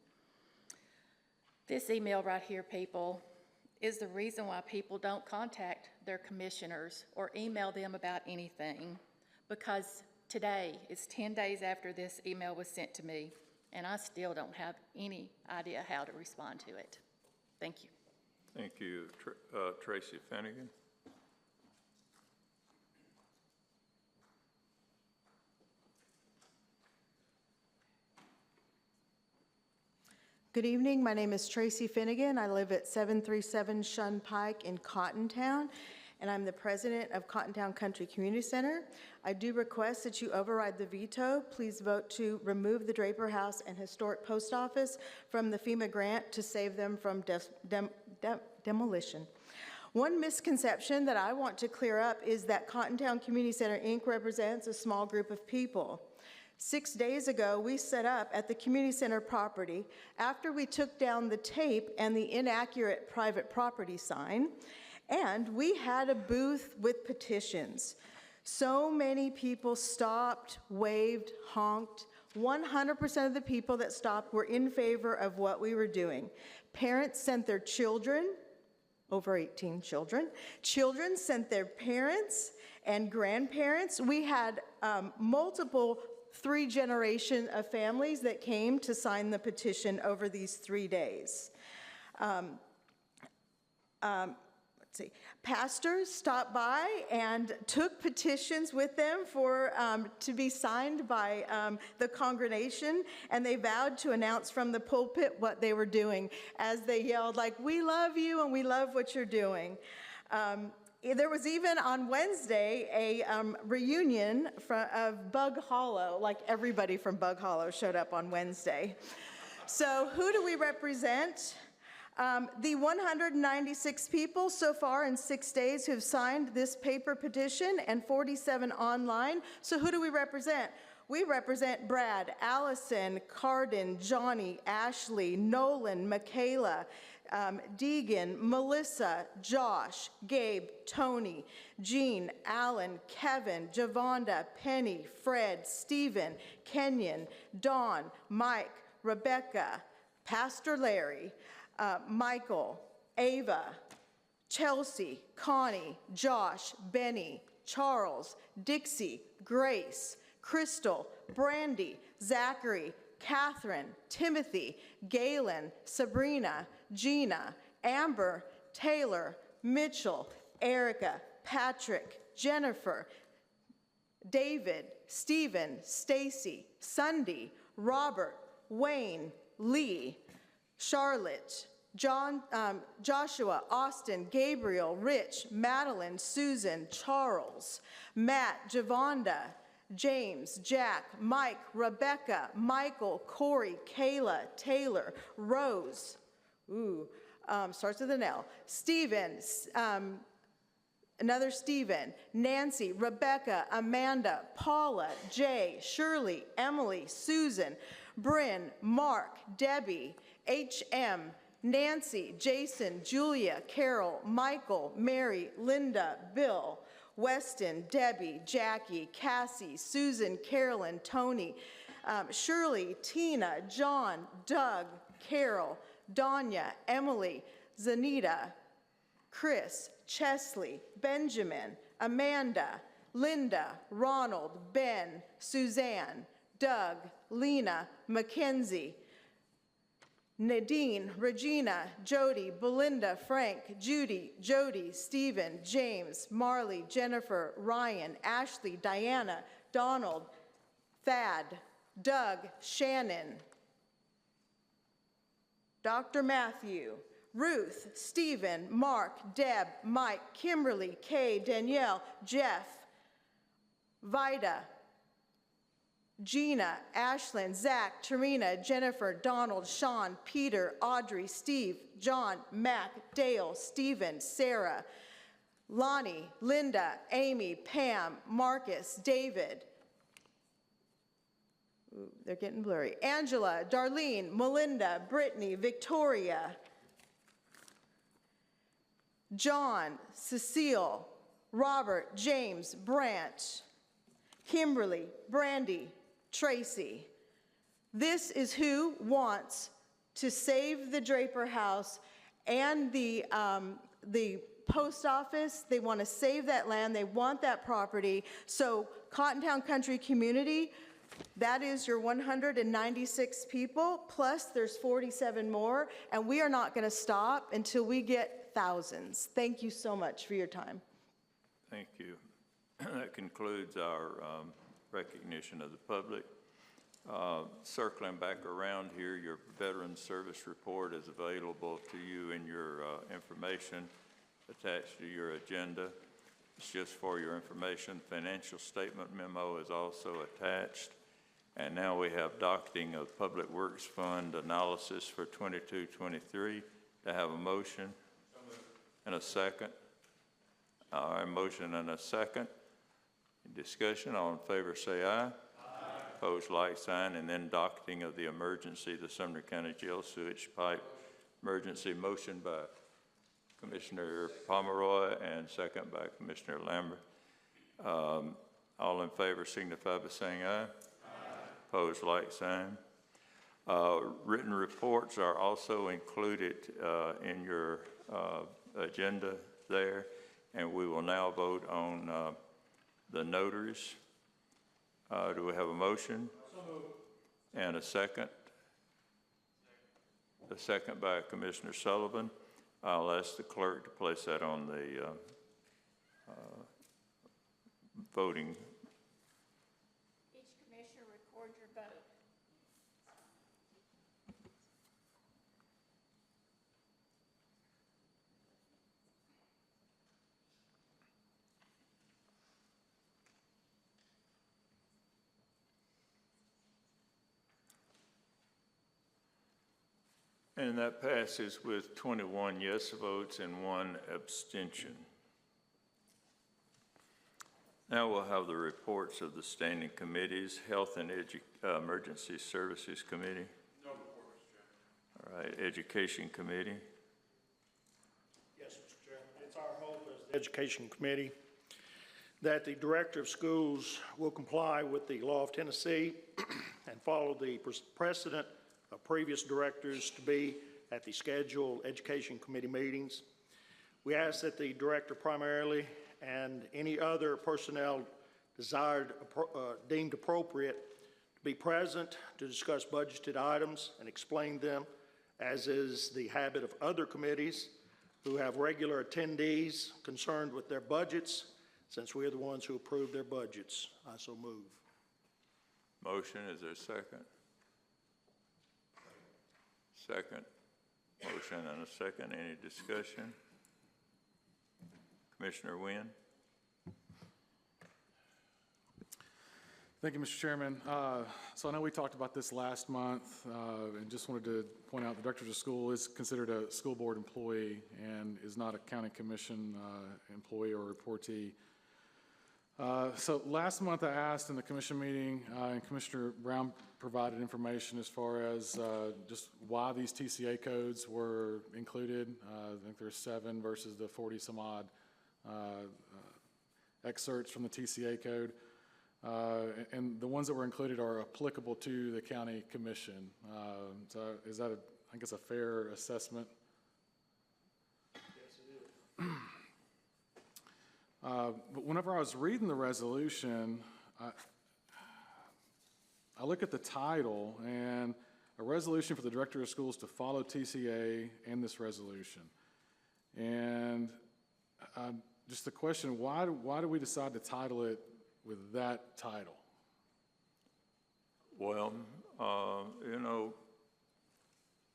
Speaker 18: This email right here, people, is the reason why people don't contact their commissioners or email them about anything, because today is 10 days after this email was sent to me, and I still don't have any idea how to respond to it. Thank you.
Speaker 2: Thank you. Tracy Finnegan.
Speaker 19: Good evening. My name is Tracy Finnegan. I live at 737 Shun Pike in Cottontown, and I'm the president of Cottontown Country Community Center. I do request that you override the veto. Please vote to remove the Draper House and Historic Post Office from the FEMA grant to save them from demolition. One misconception that I want to clear up is that Cottontown Community Center, Inc. represents a small group of people. 6 days ago, we set up at the community center property after we took down the tape and the inaccurate private property sign, and we had a booth with petitions. So many people stopped, waved, honked. 100% of the people that stopped were in favor of what we were doing. Parents sent their children, over 18 children. Children sent their parents and grandparents. We had multiple 3 generations of families that came to sign the petition over these 3 days. Let's see. Pastors stopped by and took petitions with them for to be signed by the congregation, and they vowed to announce from the pulpit what they were doing as they yelled, like, "We love you and we love what you're doing." There was even on Wednesday a reunion of Bug Hollow, like everybody from Bug Hollow showed up on Wednesday. So who do we represent? The 196 people so far in 6 days who have signed this paper petition and 47 online. So who do we represent? We represent Brad, Allison, Cardin, Johnny, Ashley, Nolan, Michaela, Deegan, Melissa, Josh, Gabe, Tony, Jean, Alan, Kevin, Javonda, Penny, Fred, Stephen, Kenyon, Dawn, Mike, Rebecca, Pastor Larry, Michael, Ava, Chelsea, Connie, Josh, Benny, Charles, Dixie, Grace, Crystal, Brandy, Zachary, Catherine, Timothy, Galen, Sabrina, Gina, Amber, Taylor, Mitchell, Erica, Patrick, Jennifer, David, Stephen, Stacy, Sunday, Robert, Wayne, Lee, Charlotte, John, Joshua, Austin, Gabriel, Rich, Madeline, Susan, Charles, Matt, Javonda, James, Jack, Mike, Rebecca, Michael, Corey, Kayla, Taylor, Rose, starts with an L, Stephen, another Stephen, Nancy, Rebecca, Amanda, Paula, Jay, Shirley, Emily, Susan, Bryn, Mark, Debbie, HM, Nancy, Jason, Julia, Carol, Michael, Mary, Linda, Bill, Weston, Debbie, Jackie, Cassie, Susan, Carolyn, Tony, Shirley, Tina, John, Doug, Carol, Danya, Emily, Zanita, Chris, Chesley, Benjamin, Amanda, Linda, Ronald, Ben, Suzanne, Doug, Lena, Mackenzie, Nadine, Regina, Jody, Belinda, Frank, Judy, Jody, Stephen, James, Marley, Jennifer, Ryan, Ashley, Diana, Donald, Thad, Doug, Shannon, Dr. Matthew, Ruth, Stephen, Mark, Deb, Mike, Kimberly, Kay, Danielle, Jeff, Vida, Gina, Ashlyn, Zach, Tarina, Jennifer, Donald, Sean, Peter, Audrey, Steve, John, Mac, Dale, Stephen, Sarah, Lonnie, Linda, Amy, Pam, Marcus, David. They're getting blurry. Angela, Darlene, Melinda, Brittany, Victoria, John, Cecile, Robert, James, Branch, Kimberly, Brandy, Tracy. This is who wants to save the Draper House and the post office. They want to save that land. They want that property. So Cottontown Country Community, that is your 196 people, plus there's 47 more, and we are not going to stop until we get thousands. Thank you so much for your time.
Speaker 2: Thank you. That concludes our recognition of the public. Circling back around here, your Veteran Service Report is available to you in your information attached to your agenda. It's just for your information. Financial statement memo is also attached. And now we have docketing of Public Works Fund analysis for 22-23. To have a motion and a second. All right, motion and a second. Discussion, all in favor say aye. Aye. Opposed, like sign, and then docketing of the emergency, the Sumner County Jail Sewage Pipe Emergency. Motion by Commissioner Pomeroy and second by Commissioner Lambert. All in favor signify by saying aye. Aye. Opposed, like sign. Written reports are also included in your agenda there, and we will now vote on the notaries. Do we have a motion? So moved. And a second? A second by Commissioner Sullivan. I'll ask the clerk to place that on the voting.
Speaker 16: Each commissioner record your vote.
Speaker 2: And that passes with 21 yes votes and 1 abstention. Now we'll have the reports of the standing committees. Health and Emergency Services Committee.
Speaker 3: No report, Mr. Chairman.
Speaker 2: All right, Education Committee.
Speaker 3: Yes, Mr. Chairman. It's our hope as the Education Committee that the Director of Schools will comply with the law of Tennessee and follow the precedent of previous directors to be at the scheduled Education Committee meetings. We ask that the Director primarily and any other personnel deemed appropriate to be present to discuss budgeted items and explain them, as is the habit of other committees who have regular attendees concerned with their budgets, since we are the ones who approve their budgets. I so move.
Speaker 2: Motion, is there a second? Second. Motion and a second. Any discussion? Commissioner Wynn?
Speaker 20: Thank you, Mr. Chairman. So I know we talked about this last month, and just wanted to point out the Director of School is considered a school board employee and is not a county commission employee or reportee. So last month I asked in the commission meeting, and Commissioner Brown provided information as far as just why these TCA codes were included. I think there's 7 versus the 40 some odd excerpts from the TCA code. And the ones that were included are applicable to the county commission. So is that, I guess, a fair assessment?
Speaker 3: Yes, it is.
Speaker 20: But whenever I was reading the resolution, I look at the title, and a resolution for the Director of Schools to follow TCA and this resolution. And just the question, why do we decide to title it with that title?
Speaker 2: Well, you know,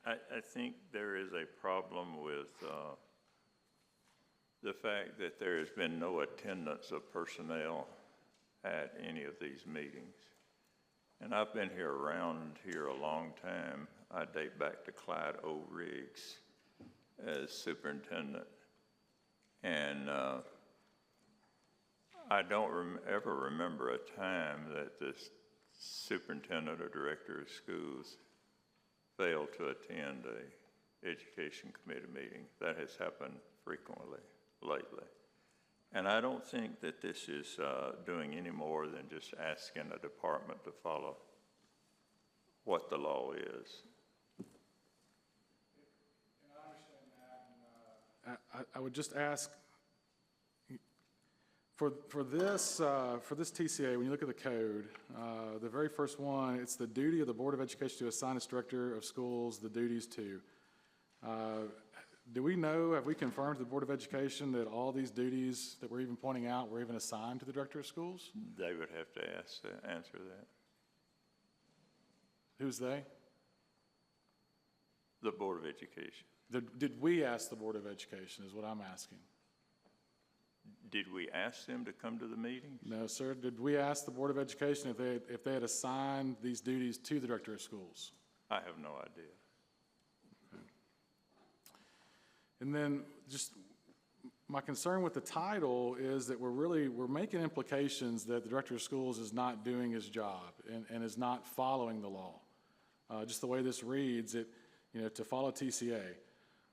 Speaker 2: I think there is a problem with the fact that there has been no attendance of personnel at any of these meetings. And I've been around here a long time. I date back to Clyde O. Riggs as superintendent. And I don't ever remember a time that the superintendent or director of schools failed to attend a education committee meeting. That has happened frequently lately. And I don't think that this is doing any more than just asking a department to follow what the law is.
Speaker 20: And I understand that. I would just ask, for this TCA, when you look at the code, the very first one, it's the duty of the Board of Education to assign its director of schools the duties to. Do we know, have we confirmed to the Board of Education that all these duties that we're even pointing out were even assigned to the director of schools?
Speaker 2: They would have to answer that.
Speaker 20: Who's they?
Speaker 2: The Board of Education.
Speaker 20: Did we ask the Board of Education is what I'm asking.
Speaker 2: Did we ask them to come to the meetings?
Speaker 20: No, sir. Did we ask the Board of Education if they had assigned these duties to the director of schools?
Speaker 2: I have no idea.
Speaker 20: Okay. And then just my concern with the title is that we're making implications that the director of schools is not doing his job and is not following the law. Just the way this reads, to follow TCA.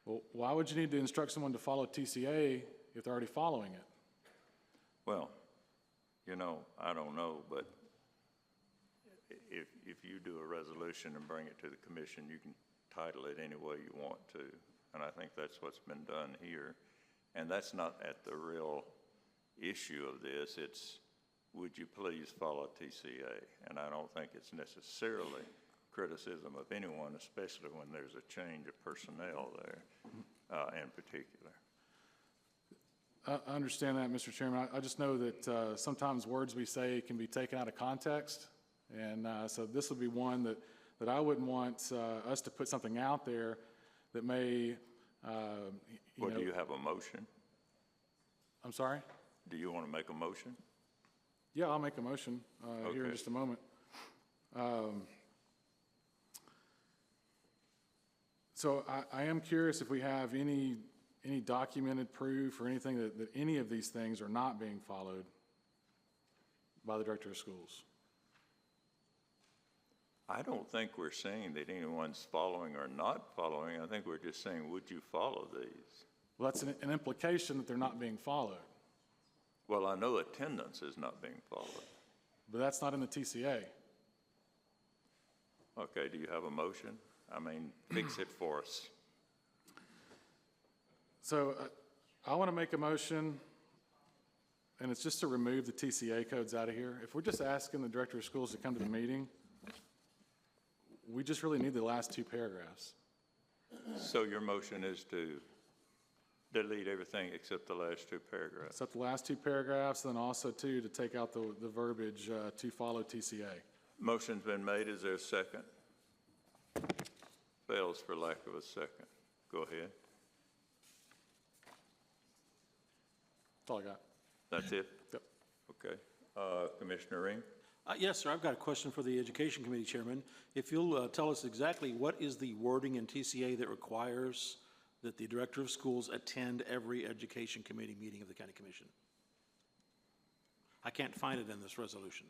Speaker 20: Well, why would you need to instruct someone to follow TCA if they're already following it?
Speaker 2: Well, I don't know, but if you do a resolution and bring it to the commission, you can title it any way you want to. And I think that's what's been done here. And that's not at the real issue of this. It's, would you please follow TCA? And I don't think it's necessarily criticism of anyone, especially when there's a change of personnel there in particular.
Speaker 20: I understand that, Mr. Chairman. I just know that sometimes words we say can be taken out of context. And so this would be one that I wouldn't want us to put something out there that may,
Speaker 2: do you have a motion?
Speaker 20: I'm sorry?
Speaker 2: Do you want to make a motion?
Speaker 20: Yeah, I'll make a motion here in just a moment. So I am curious if we have any documented proof or anything that any of these things are not being followed by the director of schools.
Speaker 2: I don't think we're saying that anyone's following or not following. I think we're just saying, would you follow these?
Speaker 20: Well, that's an implication that they're not being followed,
Speaker 2: Well, I know attendance is not being followed.
Speaker 20: but that's not in the TCA.
Speaker 2: Okay, do you have a motion? I mean, fix it for us.
Speaker 20: So I want to make a motion, and it's just to remove the TCA codes out of here. If we're just asking the director of schools to come to the meeting, we just really need the last two paragraphs.
Speaker 2: So your motion is to delete everything except the last two paragraphs?
Speaker 20: Except the last two paragraphs, then also too, to take out the verbiage to follow TCA.
Speaker 2: Motion's been made. Is there a second? Fails for lack of a second. Go ahead.
Speaker 20: That's all I got.
Speaker 2: That's it?
Speaker 20: Yep.
Speaker 2: Okay. Commissioner Ring?
Speaker 19: Yes, sir. I've got a question for the Education Committee Chairman. If you'll tell us exactly what is the wording in TCA that requires that the Director of Schools attend every Education Committee meeting of the County Commission? I can't find it in this resolution.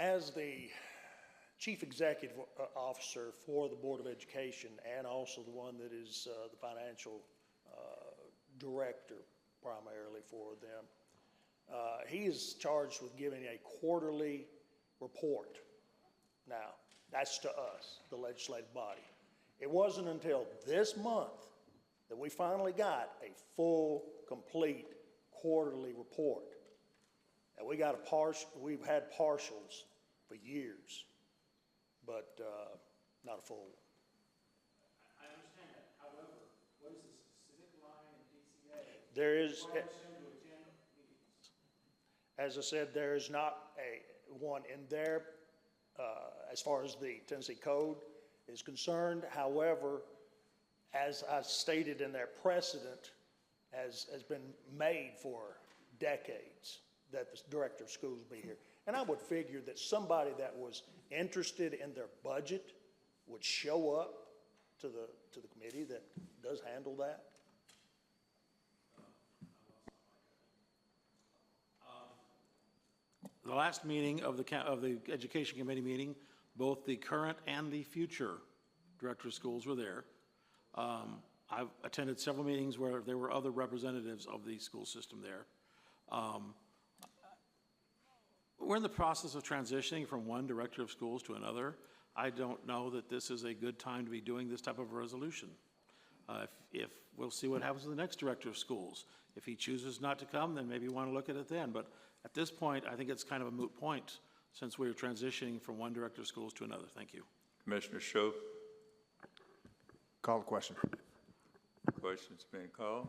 Speaker 3: As the Chief Executive Officer for the Board of Education and also the one that is the financial director primarily for them, he is charged with giving a quarterly report. Now, that's to us, the legislative body. It wasn't until this month that we finally got a full, complete quarterly report. And we got we've had partials for years, but not a full one.
Speaker 19: I understand that. However, what is the specific line in TCA?
Speaker 3: There is, as I said, there is not one in there as far as the Tennessee Code is concerned. However, as I stated in their precedent, has been made for decades that the director of schools be here. And I would figure that somebody that was interested in their budget would show up to the committee that does handle that.
Speaker 19: The last meeting of the Education Committee meeting, both the current and the future Director of Schools were there. I've attended several meetings where there were other representatives of the school system there. We're in the process of transitioning from one Director of Schools to another. I don't know that this is a good time to be doing this type of a resolution. If we'll see what happens to the next Director of Schools. If he chooses not to come, then maybe we want to look at it then. But at this point, I think it's kind of a moot point since we're transitioning from one Director of Schools to another. Thank you.
Speaker 2: Commissioner Shope?
Speaker 7: Call the question.
Speaker 2: Question's been called.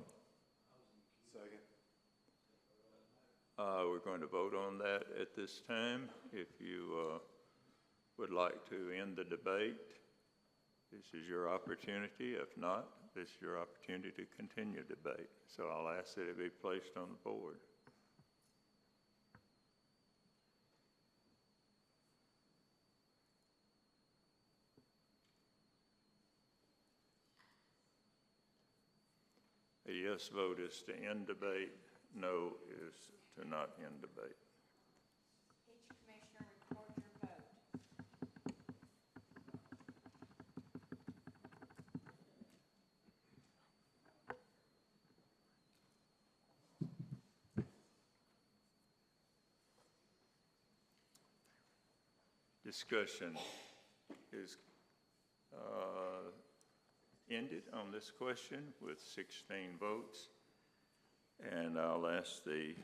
Speaker 7: Second.
Speaker 2: We're going to vote on that at this time. If you would like to end the debate, this is your opportunity. If not, this is your opportunity to continue debate. So I'll ask that it be placed on the board. A yes vote is to end debate. No is to not end debate.
Speaker 18: Each commissioner record your vote.
Speaker 2: Discussion is ended on this question with 16 votes. And I'll ask the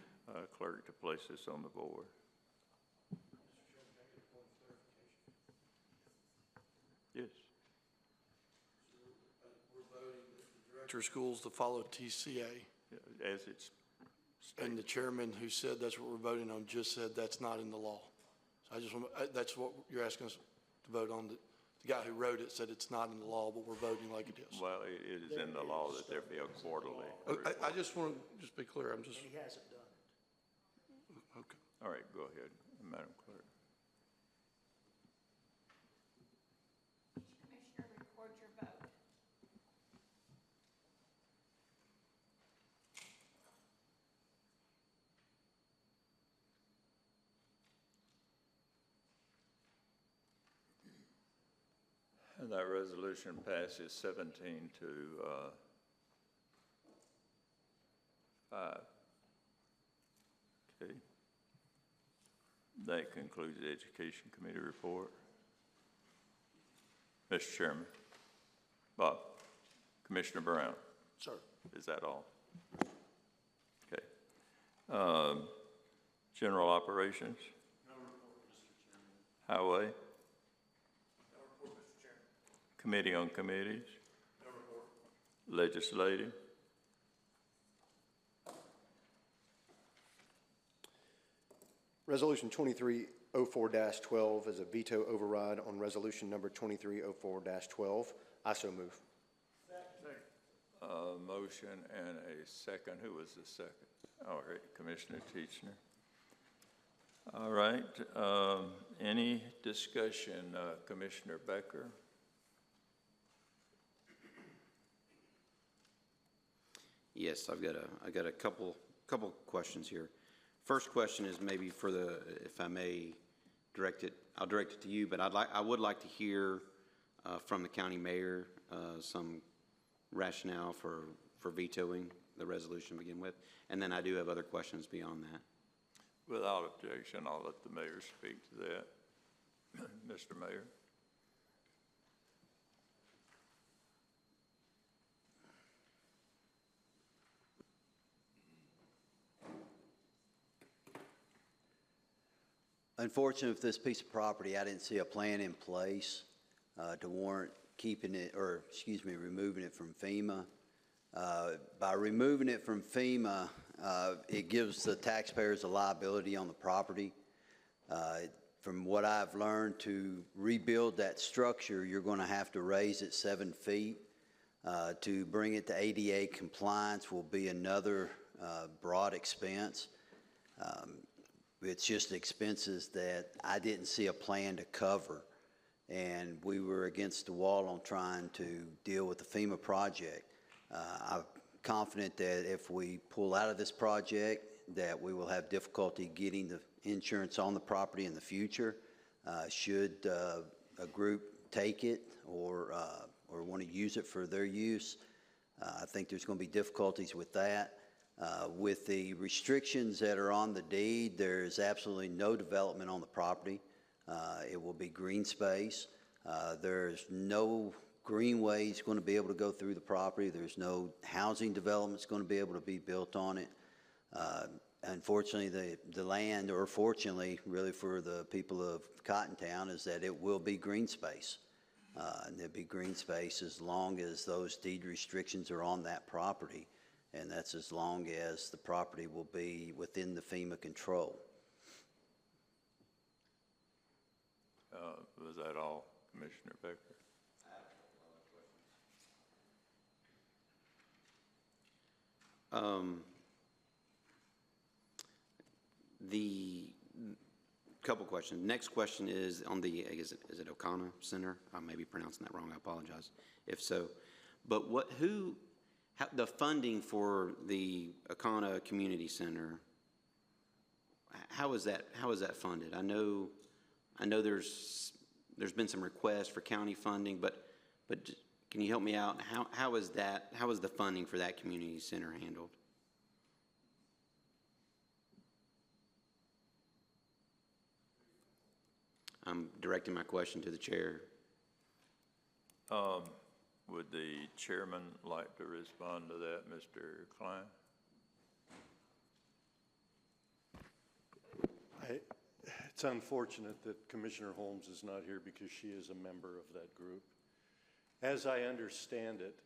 Speaker 2: clerk to place this on the board. Yes.
Speaker 10: We're voting the director of schools to follow TCA.
Speaker 2: As it's stated.
Speaker 10: And the chairman who said that's what we're voting on just said that's not in the law. So I just want, that's what you're asking us to vote on. The guy who wrote it said it's not in the law, but we're voting like it is.
Speaker 2: Well, it is in the law that there be a quarterly.
Speaker 10: I just want to just be clear. I'm just.
Speaker 3: And he hasn't done it.
Speaker 10: Okay.
Speaker 2: All right, go ahead, Madam Clerk. And that resolution passes 17 to 5. Okay. That concludes the Education Committee report. Mr. Chairman. Bob. Commissioner Brown.
Speaker 3: Sir.
Speaker 2: Is that all? Okay. General operations?
Speaker 4: No report, Mr. Chairman.
Speaker 2: Highway?
Speaker 4: No report, Mr. Chairman.
Speaker 2: Committee on Committees?
Speaker 4: No report.
Speaker 2: Legislative?
Speaker 7: Resolution 2304-12 is a veto override on resolution number 2304-12. I so move.
Speaker 2: Motion and a second. Who was the second? All right, Commissioner Teachner. All right, any discussion, Commissioner Becker?
Speaker 21: Yes, I got a couple questions here. First question is maybe for the, if I may direct it, I'll direct it to you, but I would like to hear from the county mayor some rationale for vetoing the resolution to begin with, and then I do have other questions beyond that.
Speaker 2: Without objection, I'll let the mayor speak to that. Mr. Mayor.
Speaker 6: Unfortunately, with this piece of property, I didn't see a plan in place to warrant keeping it, or excuse me, removing it from FEMA. By removing it from FEMA, it gives the taxpayers a liability on the property. From what I've learned, to rebuild that structure, you're going to have to raise it 7 feet. To bring it to ADA compliance will be another broad expense. It's just expenses that I didn't see a plan to cover. And we were against the wall on trying to deal with the FEMA project. I'm confident that if we pull out of this project, that we will have difficulty getting the insurance on the property in the future. Should a group take it or want to use it for their use, I think there's going to be difficulties with that. With the restrictions that are on the deed, there's absolutely no development on the property. It will be green space. There's no greenways going to be able to go through the property. There's no housing developments going to be able to be built on it. Unfortunately, the land, or fortunately, really for the people of Cottontown, is that it will be green space. And there'll be green space as long as those deed restrictions are on that property. And that's as long as the property will be within the FEMA control.
Speaker 2: Was that all, Commissioner Becker?
Speaker 21: The couple questions. Next question is on the, is it O'Connor Center? I may be pronouncing that wrong. I apologize if so. But the funding for the O'Connor Community Center, how is that funded? I know there's been some requests for county funding, but can you help me out? How is the funding for that community center handled? I'm directing my question to the chair.
Speaker 2: Would the chairman like to respond to that, Mr. Klein?
Speaker 22: It's unfortunate that Commissioner Holmes is not here because she is a member of that group. As I understand it,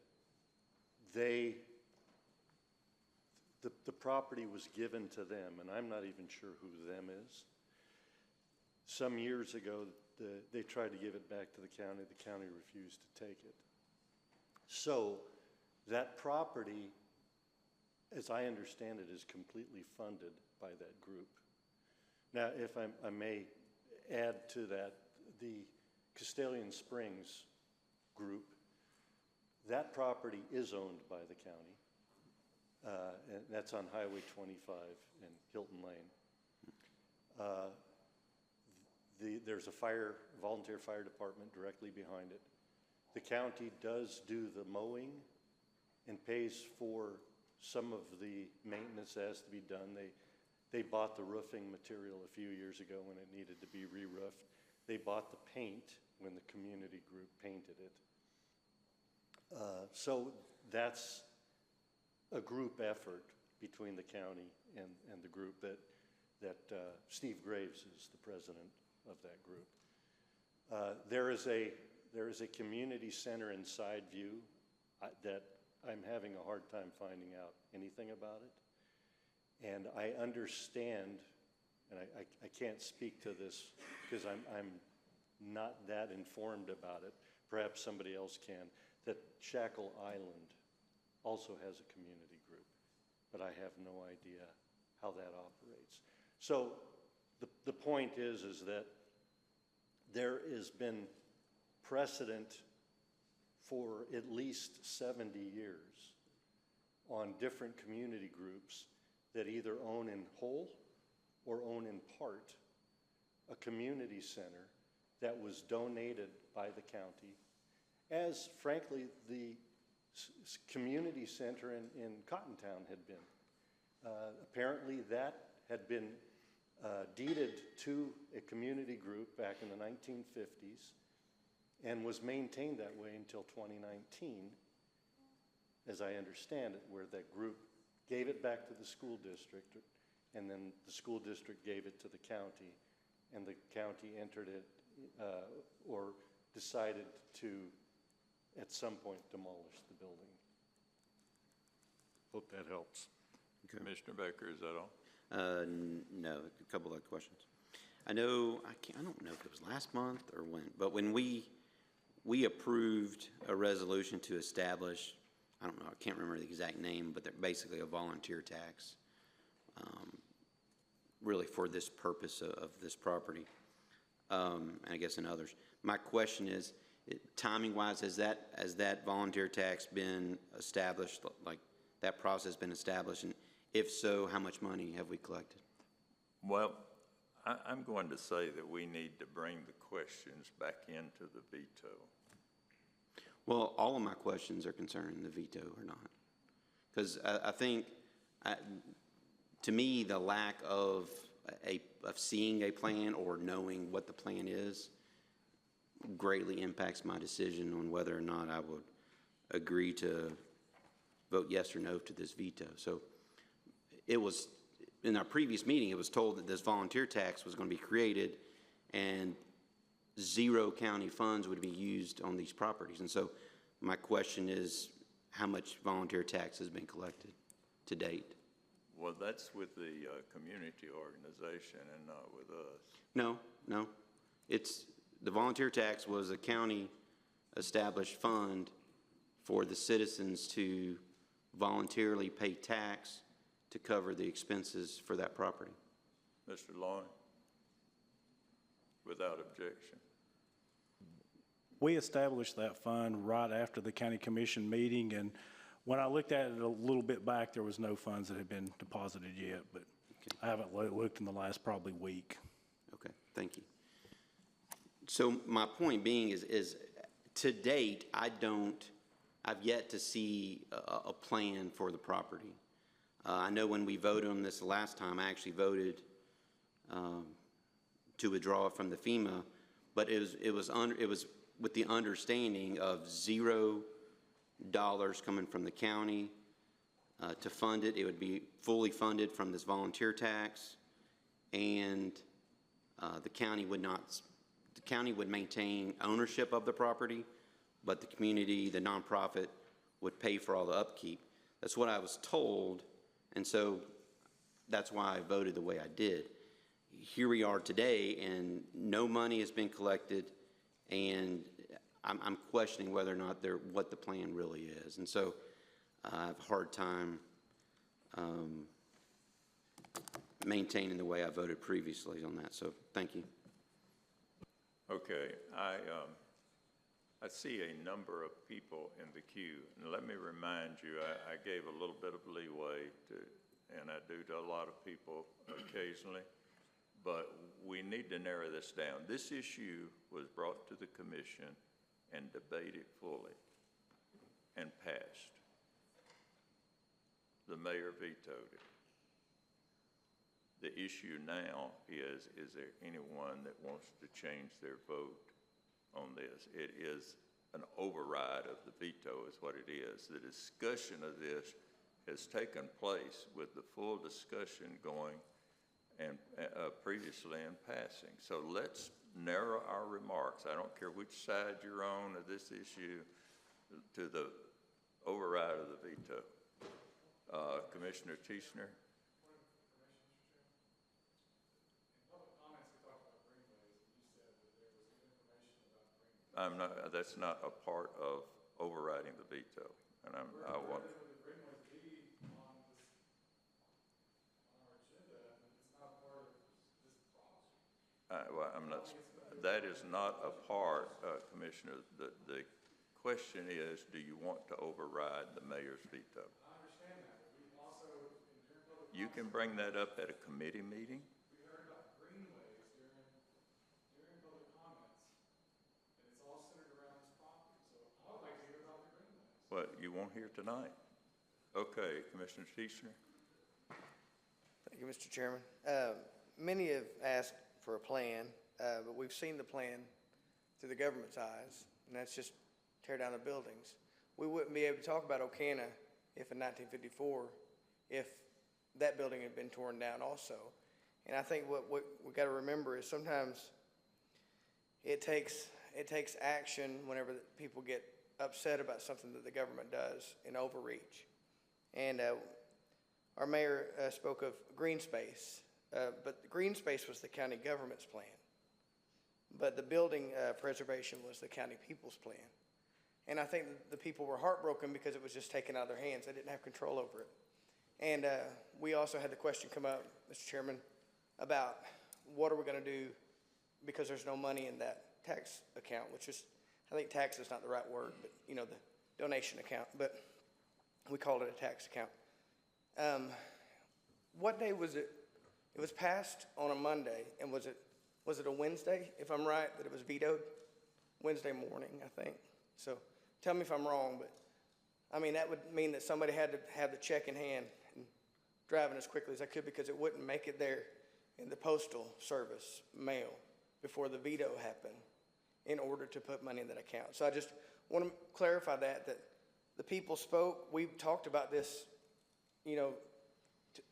Speaker 22: the property was given to them, and I'm not even sure who them is. Some years ago, they tried to give it back to the county. The county refused to take it. So that property, as I understand it, is completely funded by that group. Now, if I may add to that, the Castalian Springs group, that property is owned by the county. And that's on Highway 25 in Hilton Lane. There's a volunteer fire department directly behind it. The county does do the mowing and pays for some of the maintenance that has to be done. They bought the roofing material a few years ago when it needed to be re-roofed. They bought the paint when the community group painted it. So that's a group effort between the county and the group that Steve Graves is the president of that group. There is a community center in Sideview that I'm having a hard time finding out anything about it. And I understand, and I can't speak to this because I'm not that informed about it. Perhaps somebody else can, that Shackle Island also has a community group, but I have no idea how that operates. So the point is that there has been precedent for at least 70 years on different community groups that either own in whole or own in part a community center that was donated by the county, as frankly the community center in Cottontown had been. Apparently that had been deeded to a community group back in the 1950s and was maintained that way until 2019, as I understand it, where that group gave it back to the school district, and then the school district gave it to the county, and the county entered it or decided to, at some point, demolish the building. Hope that helps.
Speaker 2: Commissioner Baker, is that all?
Speaker 21: No, a couple other questions. I know, I don't know if it was last month or when, but when we approved a resolution to establish, I don't know, I can't remember the exact name, but they're basically a volunteer tax, really for this purpose of this property, and I guess in others. My question is, timing-wise, has that volunteer tax been established, like that process been established, and if so, how much money have we collected?
Speaker 2: Well, I'm going to say that we need to bring the questions back into the veto.
Speaker 21: Well, all of my questions are concerning the veto or not. Because I think, to me, the lack of seeing a plan or knowing what the plan is greatly impacts my decision on whether or not I would agree to vote yes or no to this veto. So it was, in our previous meeting, it was told that this volunteer tax was going to be created and 0 county funds would be used on these properties. And so my question is, how much volunteer tax has been collected to date?
Speaker 2: Well, that's with the community organization and not with us.
Speaker 21: No. It's, the volunteer tax was a county established fund for the citizens to voluntarily pay tax to cover the expenses for that property.
Speaker 2: Mr. Lawrence, without objection.
Speaker 1: We established that fund right after the county commission meeting, and when I looked at it a little bit back, there was no funds that had been deposited yet, but okay. I haven't looked in the last probably week.
Speaker 21: Okay, thank you. So my point being is to date, I've yet to see a plan for the property. I know when we voted on this last time, I actually voted to withdraw it from the FEMA, but it was with the understanding of $0 coming from the county to fund it. It would be fully funded from this volunteer tax, and the county would maintain ownership of the property, but the community, the nonprofit, would pay for all the upkeep. That's what I was told, and so that's why I voted the way I did. Here we are today, and no money has been collected, and I'm questioning whether or not what the plan really is. And so I have a hard time maintaining the way I voted previously on that. So thank you.
Speaker 2: Okay, I see a number of people in the queue, and let me remind you, I gave a little bit of leeway to, and I do to a lot of people occasionally, but we need to narrow this down. This issue was brought to the commission and debated fully and passed. The mayor vetoed it. The issue now is there anyone that wants to change their vote on this? It is an override of the veto is what it is. The discussion of this has taken place with the full discussion going and previously in passing. So let's narrow our remarks. I don't care which side you're on of this issue to the override of the veto. Commissioner Teishner? That's not a part of overriding the veto, and I want. Well, I'm not, that is not a part, Commissioner. The question is, do you want to override the mayor's veto?
Speaker 20: I understand that, but we've also, during public
Speaker 2: You can bring that up at a committee meeting.
Speaker 20: we heard about greenways during public comments, and it's all centered around this property. So I would like to hear about the greenways.
Speaker 2: Well, you won't hear tonight. Okay, Commissioner Teishner.
Speaker 5: Thank you, Mr. Chairman. Many have asked for a plan, but we've seen the plan through the government's eyes, and that's just tear down the buildings. We wouldn't be able to talk about Ocana if in 1954, if that building had been torn down also. And I think what we got to remember is sometimes it takes action whenever people get upset about something that the government does in overreach. And our mayor spoke of green space, but the green space was the county government's plan. But the building preservation was the county people's plan. And I think the people were heartbroken because it was just taken out of their hands. They didn't have control over it. And we also had the question come up, Mr. Chairman, about what are we going to do because there's no money in that tax account, which is, I think tax is not the right word, but you know, the donation account, but we called it a tax account. What day was it? It was passed on a Monday, and was it a Wednesday, if I'm right, that it was vetoed? Wednesday morning, I think. So tell me if I'm wrong, but I mean, that would mean that somebody had to have the check in hand and driving as quickly as I could because it wouldn't make it there in the postal service mail before the veto happened in order to put money in that account. So I just want to clarify that the people spoke. We've talked about this, you know,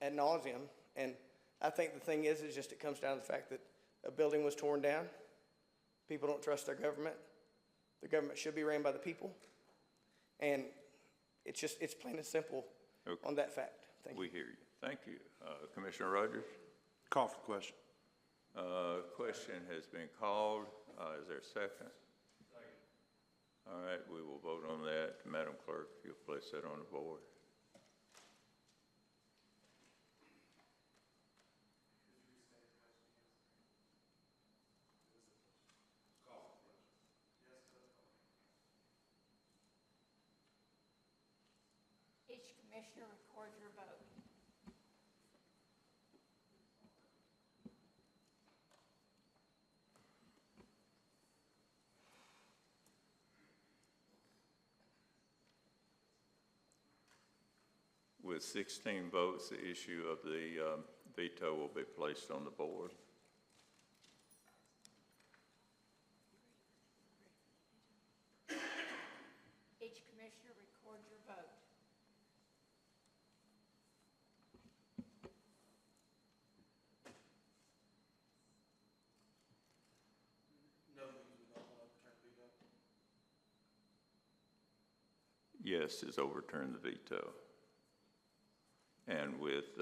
Speaker 5: ad nauseum, and I think the thing is just it comes down to the fact that a building was torn down. People don't trust their government. The government should be ran by the people. And it's plain and simple on that fact. Thank you.
Speaker 2: We hear you. Thank you. Commissioner Rogers?
Speaker 9: Call for the question.
Speaker 2: Question has been called. Is there a second? Second. All right, we will vote on that. Madam Clerk, if you'll place that on the board.
Speaker 23: Each commissioner record your vote.
Speaker 2: With 16 votes, the issue of the veto will be placed on the board.
Speaker 23: Each commissioner record your vote.
Speaker 10: No means we don't want to overturn the veto.
Speaker 2: Yes is overturn the veto. And with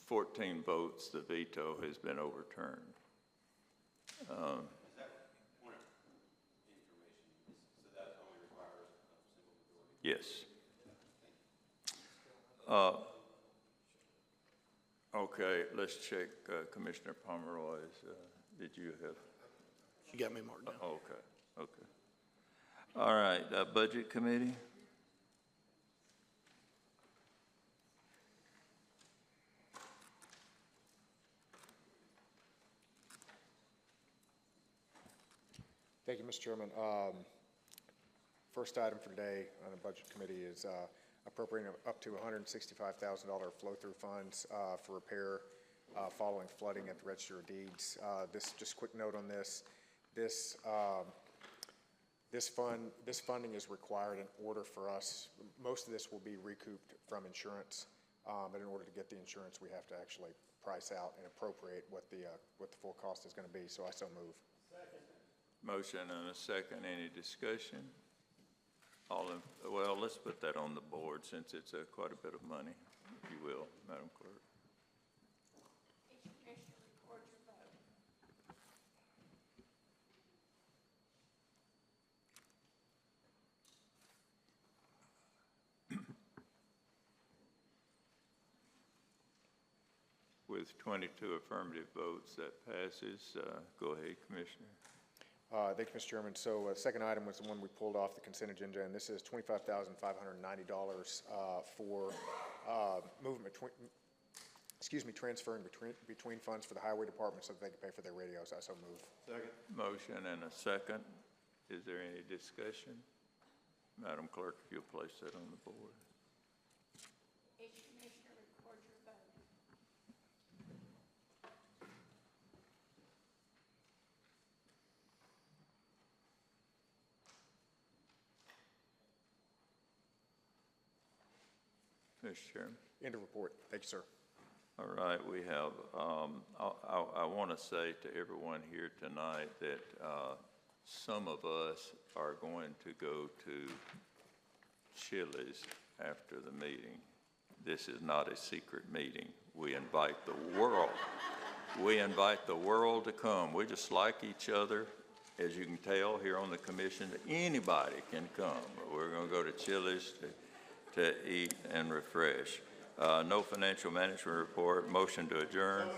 Speaker 2: 14 votes, the veto has been overturned.
Speaker 21: Is that point of information? So that only requires a simple majority?
Speaker 2: Yes. Okay, let's check Commissioner Pomeroy's. Did you have?
Speaker 10: You got me marked down.
Speaker 2: Okay, okay. All right, Budget Committee?
Speaker 9: Thank you, Mr. Chairman. First item for today on the Budget Committee is appropriating up to $165,000 flow-through funds for repair following flooding at the Register of Deeds. Just quick note on this. This funding is required in order for us. Most of this will be recouped from insurance, but in order to get the insurance, we have to actually price out and appropriate what the full cost is going to be. So I so move.
Speaker 2: Second. Motion and a second. Any discussion? Well, let's put that on the board since it's quite a bit of money, if you will, Madam Clerk.
Speaker 23: Each commissioner record your vote.
Speaker 2: With 22 affirmative votes, that passes. Go ahead, Commissioner.
Speaker 9: Thank you, Mr. Chairman. So the second item was the one we pulled off the consent agenda, and this is $25,590 for movement transferring between funds for the highway department so that they can pay for their radios. I so move.
Speaker 2: Second. Motion and a second. Is there any discussion? Madam Clerk, if you'll place that on the board.
Speaker 23: Each commissioner record your vote.
Speaker 2: Mr. Chairman.
Speaker 9: End of report. Thank you, sir.
Speaker 2: All right, we have, I want to say to everyone here tonight that some of us are going to go to Chili's after the meeting. This is not a secret meeting. We invite the world. We invite the world to come. We just like each other. As you can tell here on the commission, anybody can come. We're going to go to Chili's to eat and refresh. No financial management report. Motion to adjourn.